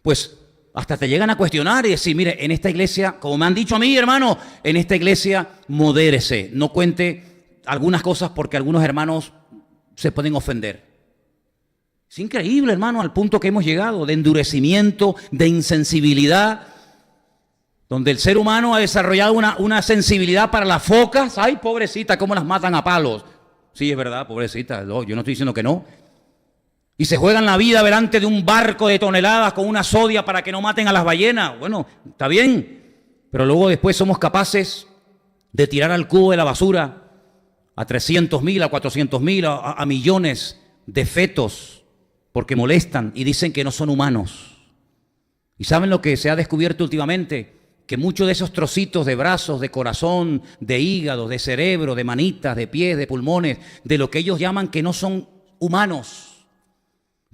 Pues hasta te llegan a cuestionar y decir, mire, en esta iglesia, como me han dicho a mí, hermano, en esta iglesia modérese, no cuente algunas cosas porque algunos hermanos se pueden ofender. Es increíble, hermano, al punto que hemos llegado de endurecimiento, de insensibilidad, donde el ser humano ha desarrollado una sensibilidad para las focas. Ay, pobrecita, cómo las matan a palos. Sí, es verdad, pobrecita, no, yo no estoy diciendo que no. Y se juegan la vida delante de un barco de toneladas con una sodia para que no maten a las ballenas. Bueno, está bien, pero luego después somos capaces de tirar al cubo de la basura a 300,000, a 400,000, a millones de fetos, porque molestan y dicen que no son humanos. ¿Y saben lo que se ha descubierto últimamente? Que muchos de esos trocitos de brazos, de corazón, de hígado, de cerebro, de manitas, de pies, de pulmones, de lo que ellos llaman que no son humanos,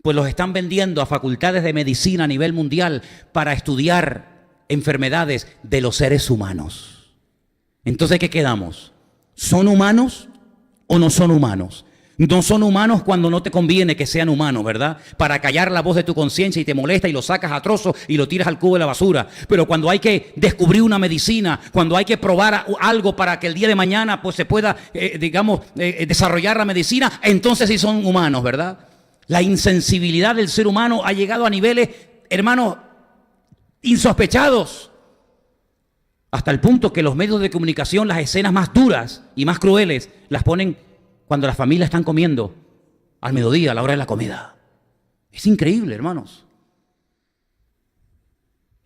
pues los están vendiendo a facultades de medicina a nivel mundial para estudiar enfermedades de los seres humanos. Entonces, ¿qué quedamos? ¿Son humanos o no son humanos? No son humanos cuando no te conviene que sean humanos, ¿verdad? Para callar la voz de tu conciencia y te molesta y lo sacas a trozos y lo tiras al cubo de la basura. Pero cuando hay que descubrir una medicina, cuando hay que probar algo para que el día de mañana pues se pueda, desarrollar la medicina, entonces sí son humanos, ¿verdad? La insensibilidad del ser humano ha llegado a niveles, hermanos, insospechados. Hasta el punto que los medios de comunicación, las escenas más duras y más crueles, las ponen cuando las familias están comiendo al mediodía, a la hora de la comida. Es increíble, hermanos.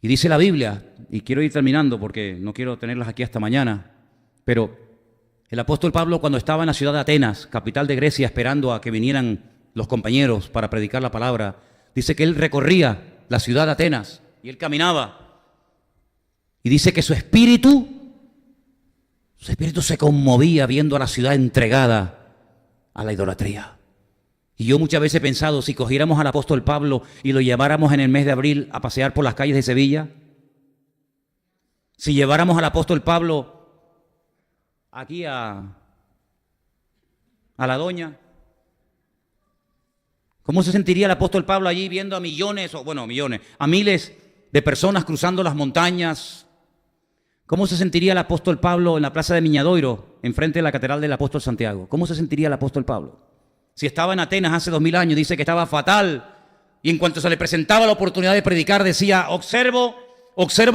Y dice la Biblia, y quiero ir terminando porque no quiero tenerlas aquí hasta mañana, pero el apóstol Pablo, cuando estaba en la ciudad de Atenas, capital de Grecia, esperando a que vinieran los compañeros para predicar la palabra, dice que él recorría la ciudad de Atenas y él caminaba. Y dice que su espíritu se conmovía viendo a la ciudad entregada a la idolatría. Y yo muchas veces he pensado, si cogiéramos al apóstol Pablo y lo lleváramos en el mes de abril a pasear por las calles de Sevilla, si lleváramos al apóstol Pablo aquí a la Doña, ¿cómo se sentiría el apóstol Pablo allí viendo a a miles de personas cruzando las montañas? ¿Cómo se sentiría el apóstol Pablo en la plaza de Miñadoiro, enfrente de la catedral del apóstol Santiago? ¿Cómo se sentiría el apóstol Pablo? Si estaba en Atenas hace 2000 años, dice que estaba fatal. Y en cuanto se le presentaba la oportunidad de predicar, decía, observo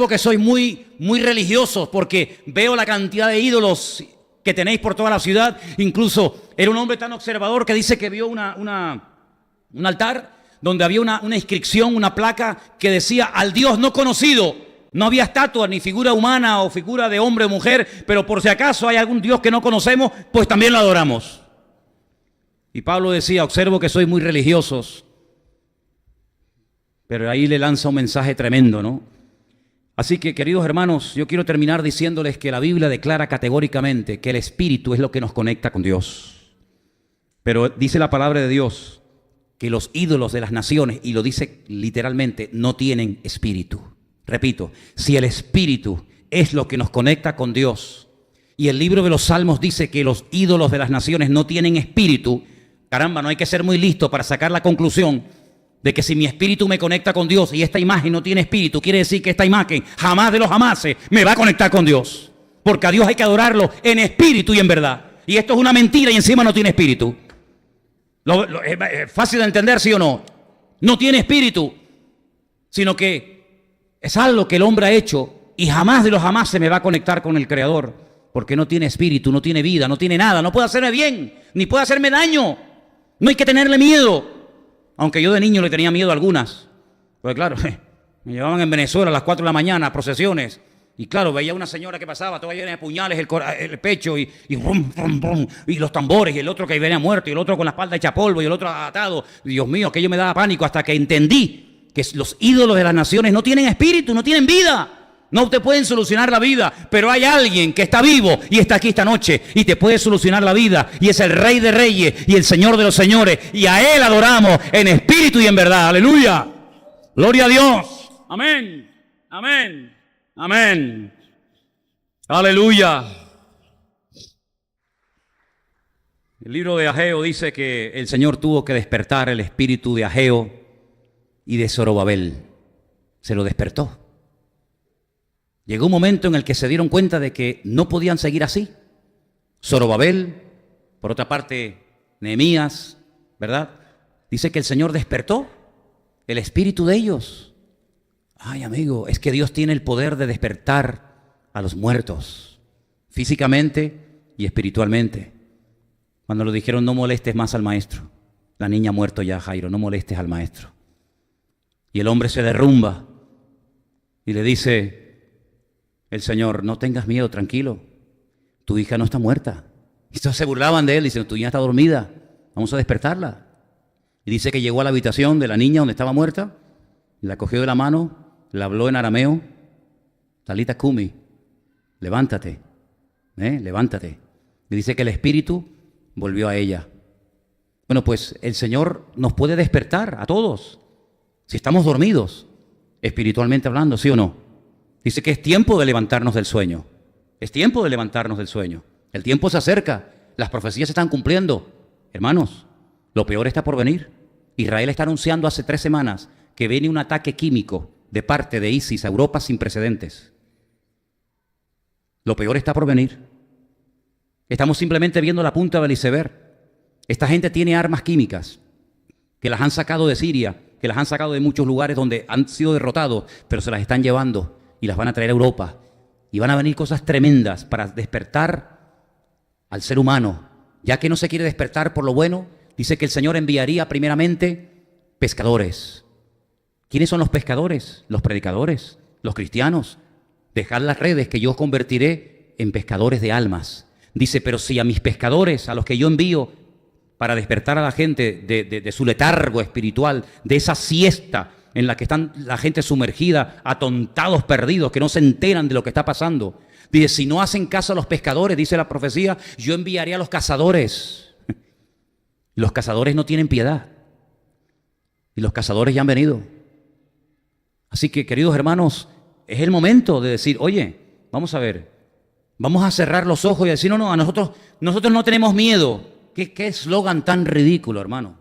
que sois muy religiosos porque veo la cantidad de ídolos que tenéis por toda la ciudad. Incluso era un hombre tan observador que dice que vio un altar donde había una inscripción, una placa que decía, al Dios no conocido. No había estatua ni figura humana o figura de hombre o mujer, pero por si acaso hay algún Dios que no conocemos, pues también lo adoramos. Y Pablo decía, observo que sois muy religiosos. Pero ahí le lanza un mensaje tremendo, ¿no? Así que, queridos hermanos, yo quiero terminar diciéndoles que la Biblia declara categóricamente que el Espíritu es lo que nos conecta con Dios. Pero dice la palabra de Dios que los ídolos de las naciones, y lo dice literalmente, no tienen espíritu. Repito, si el Espíritu es lo que nos conecta con Dios y el libro de los Salmos dice que los ídolos de las naciones no tienen espíritu, caramba, no hay que ser muy listo para sacar la conclusión de que si mi espíritu me conecta con Dios y esta imagen no tiene espíritu, quiere decir que esta imagen jamás de los jamases me va a conectar con Dios, porque a Dios hay que adorarlo en espíritu y en verdad. Y esto es una mentira y encima no tiene espíritu. Es fácil de entender, ¿sí o no? No tiene espíritu, sino que es algo que el hombre ha hecho y jamás de los jamás se me va a conectar con el Creador, porque no tiene espíritu, no tiene vida, no tiene nada, no puede hacerme bien, ni puede hacerme daño. No hay que tenerle miedo, aunque yo de niño le tenía miedo a algunas. Pues claro, me llevaban en Venezuela a las 4 de la mañana a procesiones y claro, veía una señora que pasaba, toda llena de puñales el pecho y rum, rum, rum, y los tambores y el otro que venía muerto y el otro con la espalda hecha polvo y el otro atado. Dios mío, aquello me daba pánico hasta que entendí que los ídolos de las naciones no tienen espíritu, no tienen vida. No te pueden solucionar la vida, pero hay alguien que está vivo y está aquí esta noche y te puede solucionar la vida, y es el Rey de Reyes y el Señor de los Señores, y a Él adoramos en espíritu y en verdad. ¡Aleluya! Gloria a Dios. Amén. Amén. Amén. Aleluya. El libro de Ageo dice que el Señor tuvo que despertar el espíritu de Ageo y de Zorobabel. Se lo despertó. Llegó un momento en el que se dieron cuenta de que no podían seguir así. Zorobabel, por otra parte, Nehemías, ¿verdad? Dice que el Señor despertó el espíritu de ellos. Ay, amigo, es que Dios tiene el poder de despertar a los muertos, físicamente y espiritualmente. Cuando le dijeron, no molestes más al maestro. La niña ha muerto ya, Jairo, no molestes al maestro. Y el hombre se derrumba y le dice el Señor, no tengas miedo, tranquilo. Tu hija no está muerta. Y todos se burlaban de él, dicen, tu hija está dormida, vamos a despertarla. Y dice que llegó a la habitación de la niña donde estaba muerta, la cogió de la mano, la habló en arameo, Talita Kumi, levántate, levántate. Y dice que el espíritu volvió a ella. Bueno, pues el Señor nos puede despertar a todos, si estamos dormidos, espiritualmente hablando, ¿sí o no? Dice que es tiempo de levantarnos del sueño. Es tiempo de levantarnos del sueño. El tiempo se acerca, las profecías se están cumpliendo. Hermanos, lo peor está por venir. Israel está anunciando hace 3 semanas que viene un ataque químico de parte de ISIS a Europa sin precedentes. Lo peor está por venir. Estamos simplemente viendo la punta del iceberg. Esta gente tiene armas químicas que las han sacado de Siria, que las han sacado de muchos lugares donde han sido derrotados, pero se las están llevando y las van a traer a Europa. Y van a venir cosas tremendas para despertar al ser humano. Ya que no se quiere despertar por lo bueno, dice que el Señor enviaría primeramente pescadores. ¿Quiénes son los pescadores? Los predicadores, los cristianos. Dejad las redes que yo os convertiré en pescadores de almas. Dice, pero si a mis pescadores, a los que yo envío para despertar a la gente de su letargo espiritual, de esa siesta en la que están la gente sumergida, atontados, perdidos, que no se enteran de lo que está pasando. Dice, si no hacen caso a los pescadores, dice la profecía, yo enviaré a los cazadores. Los cazadores no tienen piedad. Y los cazadores ya han venido. Así que, queridos hermanos, es el momento de decir, oye, vamos a ver, vamos a cerrar los ojos y decir, no, nosotros no tenemos miedo. ¿Qué eslogan tan ridículo, hermano?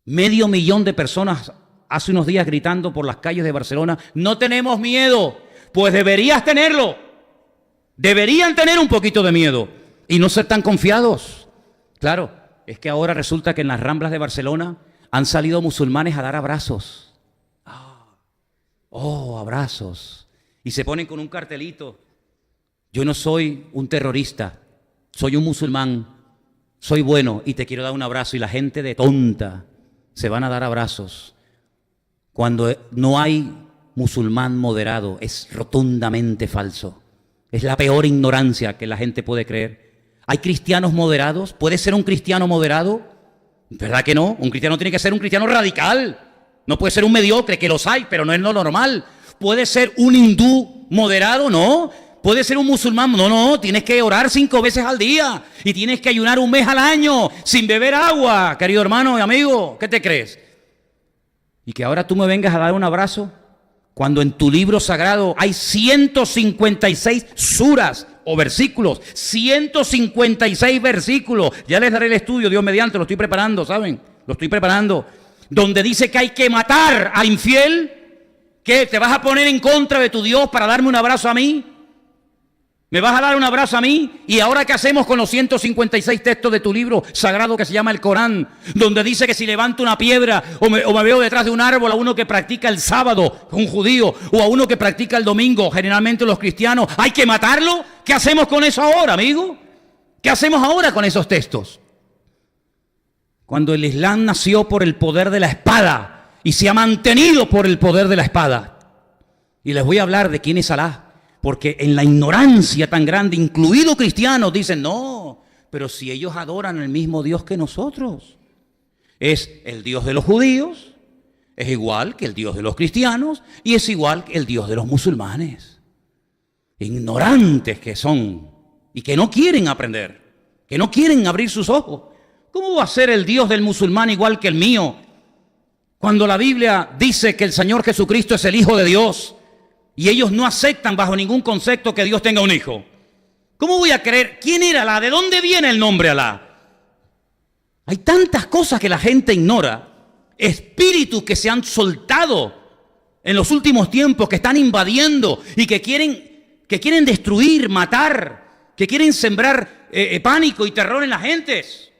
500,000 de personas hace unos días gritando por las calles de Barcelona, no tenemos miedo. Pues deberías tenerlo. Deberían tener un poquito de miedo y no ser tan confiados. Claro, es que ahora resulta que en las Ramblas de Barcelona han salido musulmanes a dar abrazos. Abrazos. Y se ponen con un cartelito. Yo no soy un terrorista, soy un musulmán, soy bueno y te quiero dar un abrazo. Y la gente de tonta se van a dar abrazos. Cuando no hay musulmán moderado, es rotundamente falso. Es la peor ignorancia que la gente puede creer. ¿Hay cristianos moderados? ¿Puede ser un cristiano moderado? ¿Verdad que no? Un cristiano tiene que ser un cristiano radical. No puede ser un mediocre, que los hay, pero no es lo normal. ¿Puede ser un hindú moderado? No. ¿Puede ser un musulmán? No. Tienes que orar 5 veces al día y tienes que ayunar 1 mes al año sin beber agua, querido hermano y amigo. ¿Qué te crees? Y que ahora tú me vengas a dar un abrazo cuando en tu libro sagrado hay 156 suras o versículos, 156 versículos. Ya les daré el estudio, Dios mediante, lo estoy preparando, ¿saben? Lo estoy preparando. Donde dice que hay que matar al infiel. ¿Qué? ¿Te vas a poner en contra de tu Dios para darme un abrazo a mí? ¿Me vas a dar un abrazo a mí? ¿Y ahora qué hacemos con los 156 textos de tu libro sagrado que se llama el Corán? Donde dice que si levanto una piedra o me veo detrás de un árbol a uno que practica el sábado, un judío, o a uno que practica el domingo, generalmente los cristianos, ¿hay que matarlo? ¿Qué hacemos con eso ahora, amigo? ¿Qué hacemos ahora con esos textos? Cuando el Islam nació por el poder de la espada y se ha mantenido por el poder de la espada. Y les voy a hablar de quién es Alá. Porque en la ignorancia tan grande, incluidos cristianos, dicen, no, pero si ellos adoran el mismo Dios que nosotros. Es el Dios de los judíos, es igual que el Dios de los cristianos y es igual que el Dios de los musulmanes. Ignorantes que son y que no quieren aprender, que no quieren abrir sus ojos. ¿Cómo va a ser el Dios del musulmán igual que el mío? Cuando la Biblia dice que el Señor Jesucristo es el Hijo de Dios y ellos no aceptan bajo ningún concepto que Dios tenga un hijo. ¿Cómo voy a creer? ¿Quién era Alá? ¿De dónde viene el nombre Alá? Hay tantas cosas que la gente ignora. Espíritus que se han soltado en los últimos tiempos, que están invadiendo y que quieren destruir, matar, que quieren sembrar pánico y terror en las gentes.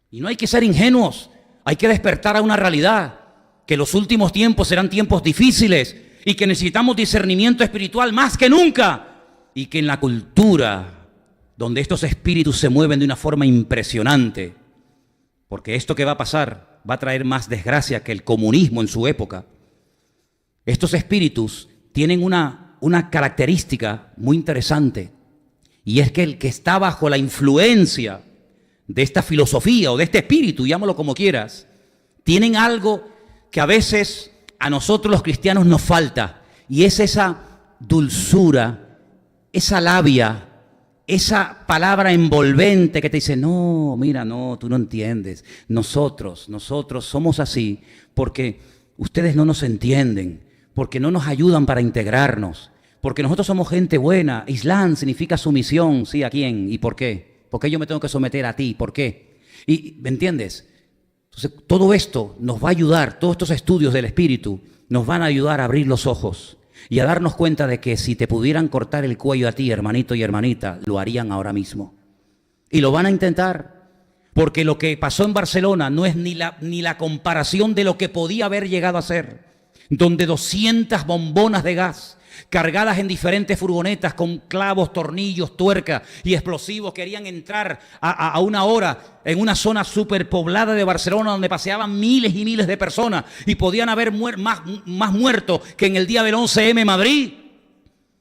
Y no hay que ser ingenuos, hay que despertar a una realidad, que los últimos tiempos serán tiempos difíciles y que necesitamos discernimiento espiritual más que nunca, y que en la cultura donde estos espíritus se mueven de una forma impresionante, porque esto que va a pasar va a traer más desgracia que el comunismo en su época. Estos espíritus tienen una característica muy interesante, y es que el que está bajo la influencia de esta filosofía o de este espíritu, llámalo como quieras, tienen algo que a veces a nosotros los cristianos nos falta, y es esa dulzura, esa labia, esa palabra envolvente que te dice, no, mira, no, tú no entiendes, nosotros somos así porque ustedes no nos entienden, porque no nos ayudan para integrarnos, porque nosotros somos gente buena. Islam significa sumisión, ¿sí? ¿A quién? ¿Y por qué? ¿Por qué yo me tengo que someter a ti? ¿Por qué? Y ¿me entiendes? Entonces, todo esto nos va a ayudar, todos estos estudios del espíritu nos van a ayudar a abrir los ojos y a darnos cuenta de que si te pudieran cortar el cuello a ti, hermanito y hermanita, lo harían ahora mismo. Y lo van a intentar, porque lo que pasó en Barcelona no es ni la comparación de lo que podía haber llegado a ser, donde 200 bombonas de gas cargadas en diferentes furgonetas con clavos, tornillos, tuercas y explosivos querían entrar a una hora en una zona superpoblada de Barcelona donde paseaban miles y miles de personas y podían haber más muertos que en el día del 11M en Madrid,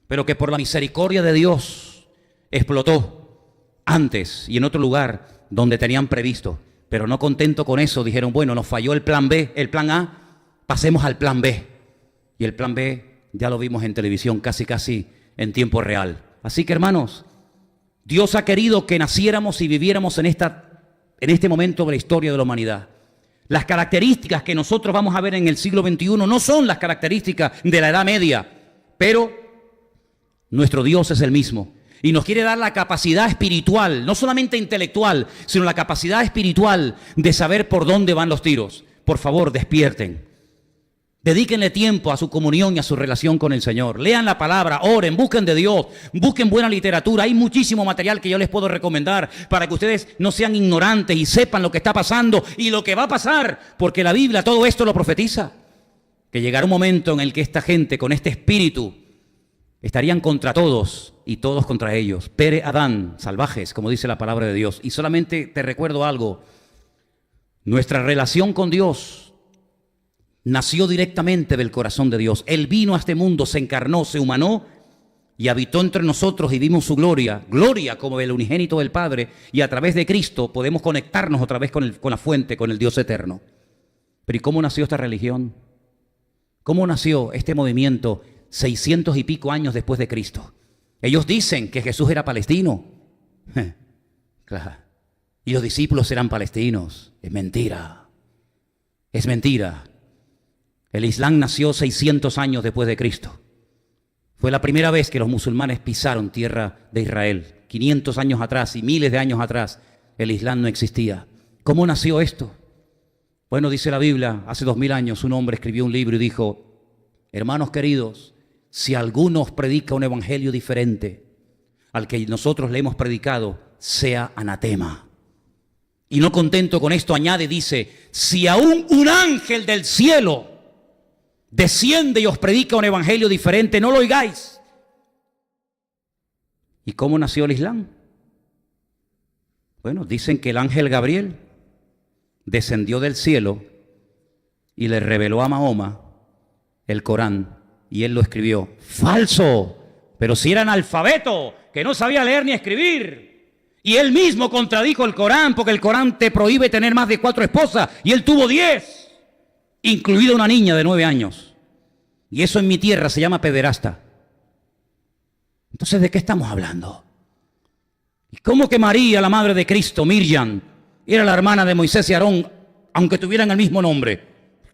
pero que por la misericordia de Dios explotó antes y en otro lugar donde tenían previsto. Pero no contento con eso, dijeron, bueno, nos falló el plan B, el plan A, pasemos al plan B. Y el plan B ya lo vimos en televisión casi en tiempo real. Así que, hermanos, Dios ha querido que naciéramos y viviéramos en este momento de la historia de la humanidad. Las características que nosotros vamos a ver en el siglo XXI no son las características de la Edad Media, pero nuestro Dios es el mismo y nos quiere dar la capacidad espiritual, no solamente intelectual, sino la capacidad espiritual de saber por dónde van los tiros. Por favor, despierten. Dedíquenle tiempo a su comunión y a su relación con el Señor. Lean la palabra, oren, busquen de Dios, busquen buena literatura. Hay muchísimo material que yo les puedo recomendar para que ustedes no sean ignorantes y sepan lo que está pasando y lo que va a pasar, porque la Biblia todo esto lo profetiza. Que llegará un momento en el que esta gente con este espíritu estarían contra todos y todos contra ellos. Pere Adán, salvajes, como dice la palabra de Dios. Y solamente te recuerdo algo. Nuestra relación con Dios nació directamente del corazón de Dios. Él vino a este mundo, se encarnó, se humanó y habitó entre nosotros y vimos su gloria. Gloria como el unigénito del Padre. Y a través de Cristo podemos conectarnos otra vez con la fuente, con el Dios eterno. Pero ¿y cómo nació esta religión? ¿Cómo nació este movimiento 600 y pico años después de Cristo? Ellos dicen que Jesús era palestino. Claro. Y los discípulos eran palestinos. Es mentira. Es mentira. El Islam nació 600 años después de Cristo. Fue la primera vez que los musulmanes pisaron tierra de Israel. 500 años atrás y miles de años atrás, el Islam no existía. ¿Cómo nació esto? Bueno, dice la Biblia, hace 2000 años un hombre escribió un libro y dijo, hermanos queridos, si alguno os predica un evangelio diferente al que nosotros le hemos predicado, sea anatema. Y no contento con esto, añade, dice, si aún un ángel del cielo desciende y os predica un evangelio diferente, no lo oigáis. ¿Y cómo nació el Islam? Bueno, dicen que el ángel Gabriel descendió del cielo y le reveló a Mahoma el Corán y él lo escribió. ¡Falso! Pero si era analfabeto, que no sabía leer ni escribir. Y él mismo contradijo el Corán, porque el Corán te prohíbe tener más de 4 esposas y él tuvo 10. Incluida una niña de 9 años. Y eso en mi tierra se llama pederasta. Entonces, ¿de qué estamos hablando? ¿Y cómo que María, la madre de Cristo, Miriam, era la hermana de Moisés y Aarón, aunque tuvieran el mismo nombre?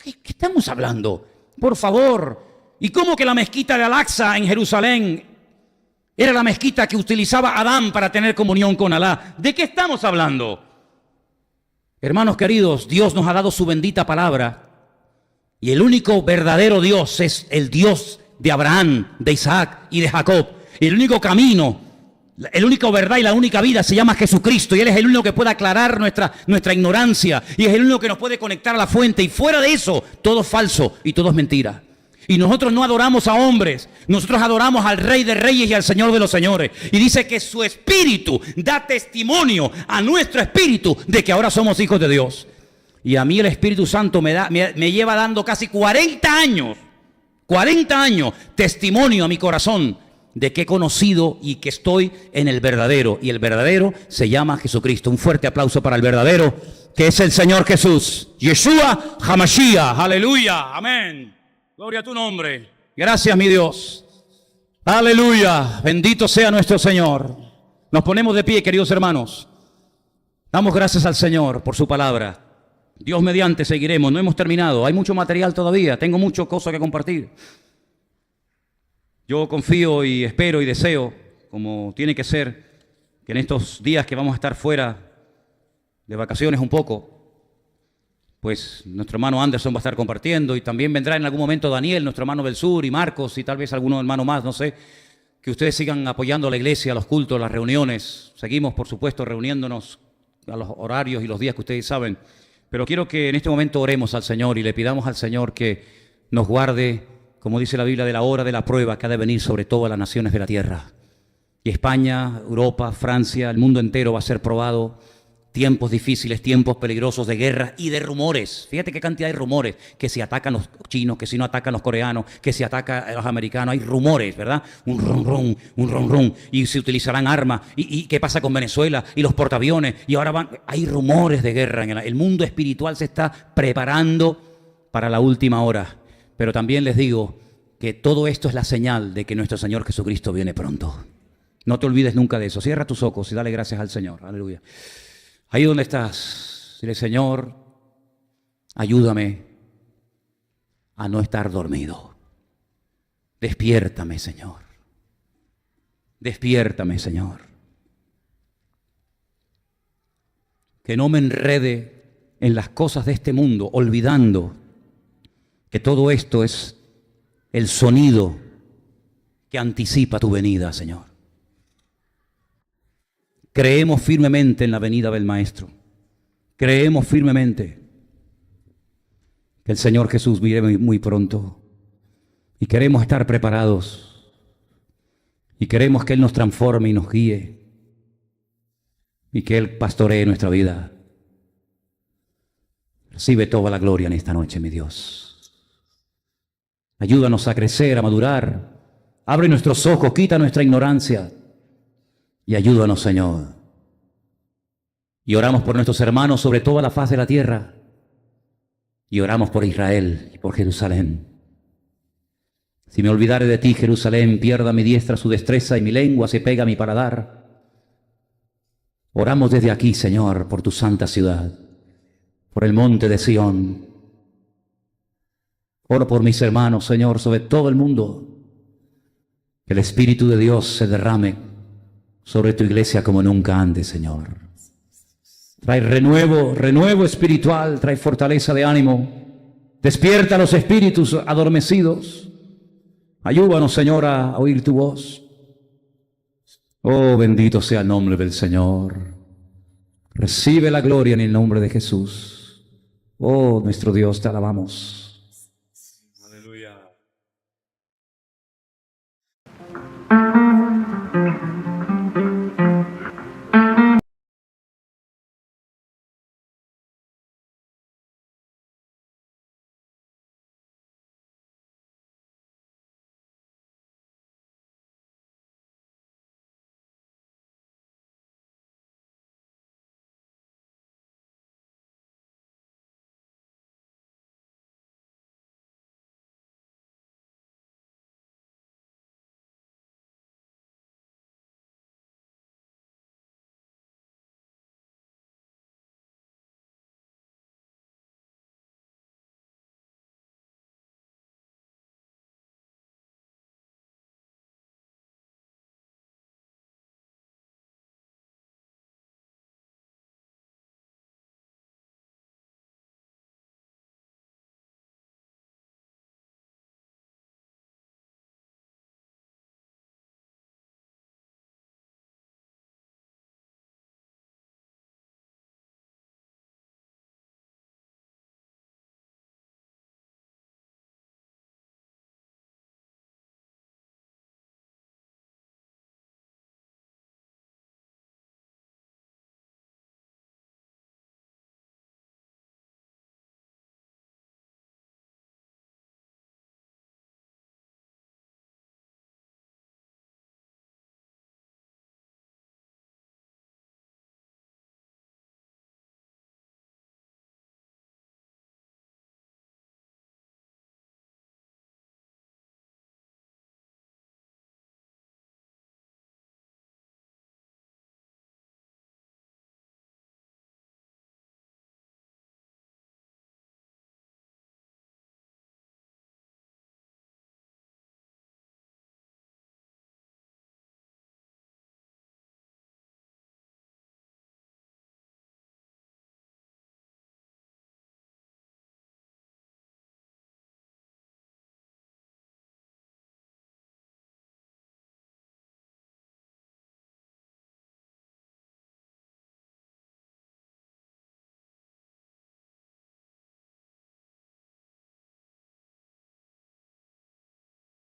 ¿Qué estamos hablando? Por favor. ¿Y cómo que la mezquita de Al-Aqsa en Jerusalén era la mezquita que utilizaba Adán para tener comunión con Alá? ¿De qué estamos hablando? Hermanos queridos, Dios nos ha dado su bendita palabra. Y el único verdadero Dios es el Dios de Abraham, de Isaac y de Jacob. Y el único camino, el único verdad y la única vida se llama Jesucristo. Y Él es el único que puede aclarar nuestra ignorancia. Y es el único que nos puede conectar a la fuente. Y fuera de eso, todo es falso y todo es mentira. Y nosotros no adoramos a hombres. Nosotros adoramos al Rey de Reyes y al Señor de los Señores. Y dice que su espíritu da testimonio a nuestro espíritu de que ahora somos hijos de Dios. Y a mí el Espíritu Santo me lleva dando casi 40 años testimonio a mi corazón de que he conocido y que estoy en el verdadero. Y el verdadero se llama Jesucristo. Un fuerte aplauso para el verdadero, que es el Señor Jesús. Yeshua HaMashiach. Aleluya. Amén. Gloria a tu nombre. Gracias, mi Dios. Aleluya. Bendito sea nuestro Señor. Nos ponemos de pie, queridos hermanos. Damos gracias al Señor por su palabra. Dios mediante seguiremos, no hemos terminado, hay mucho material todavía, tengo muchas cosas que compartir. Yo confío y espero y deseo, como tiene que ser, que en estos días que vamos a estar fuera de vacaciones un poco, pues nuestro hermano Anderson va a estar compartiendo y también vendrá en algún momento Daniel, nuestro hermano del sur, y Marcos y tal vez alguno hermano más, no sé, que ustedes sigan apoyando a la iglesia, a los cultos, las reuniones. Seguimos, por supuesto, reuniéndonos a los horarios y los días que ustedes saben. Pero quiero que en este momento oremos al Señor y le pidamos al Señor que nos guarde, como dice la Biblia, de la hora de la prueba que ha de venir sobre todas las naciones de la tierra. Y España, Europa, Francia, el mundo entero va a ser probado. Tiempos difíciles, tiempos peligrosos de guerra y de rumores. Fíjate qué cantidad de rumores, que si atacan los chinos, que si no atacan los coreanos, que si atacan a los americanos. Hay rumores, ¿verdad? Un ron ron. Y se utilizarán armas. ¿Y qué pasa con Venezuela? Y los portaaviones. Y ahora hay rumores de guerra. El mundo espiritual se está preparando para la última hora. Pero también les digo que todo esto es la señal de que nuestro Señor Jesucristo viene pronto. No te olvides nunca de eso. Cierra tus ojos y dale gracias al Señor. Aleluya. Ahí donde estás, dile: Señor, ayúdame a no estar dormido. Despiértame, Señor. Despiértame, Señor. Que no me enrede en las cosas de este mundo, olvidando que todo esto es el sonido que anticipa tu venida, Señor. Creemos firmemente en la venida del Maestro. Creemos firmemente que el Señor Jesús viene muy pronto. Y queremos estar preparados. Y queremos que Él nos transforme y nos guíe. Y que Él pastoree nuestra vida. Recibe toda la gloria en esta noche, mi Dios. Ayúdanos a crecer, a madurar. Abre nuestros ojos, quita nuestra ignorancia. Y ayúdanos, Señor. Y oramos por nuestros hermanos sobre toda la faz de la tierra. Y oramos por Israel y por Jerusalén. Si me olvidare de ti, Jerusalén, pierda mi diestra su destreza y mi lengua se pega a mi paladar. Oramos desde aquí, Señor, por tu santa ciudad, por el monte de Sión. Oro por mis hermanos, Señor, sobre todo el mundo. Que el Espíritu de Dios se derrame sobre tu iglesia como nunca antes, Señor. Trae renuevo espiritual, trae fortaleza de ánimo. Despierta a los espíritus adormecidos. Ayúdanos, Señor, a oír tu voz. Oh, bendito sea el nombre del Señor. Recibe la gloria en el nombre de Jesús. Oh, nuestro Dios, te alabamos.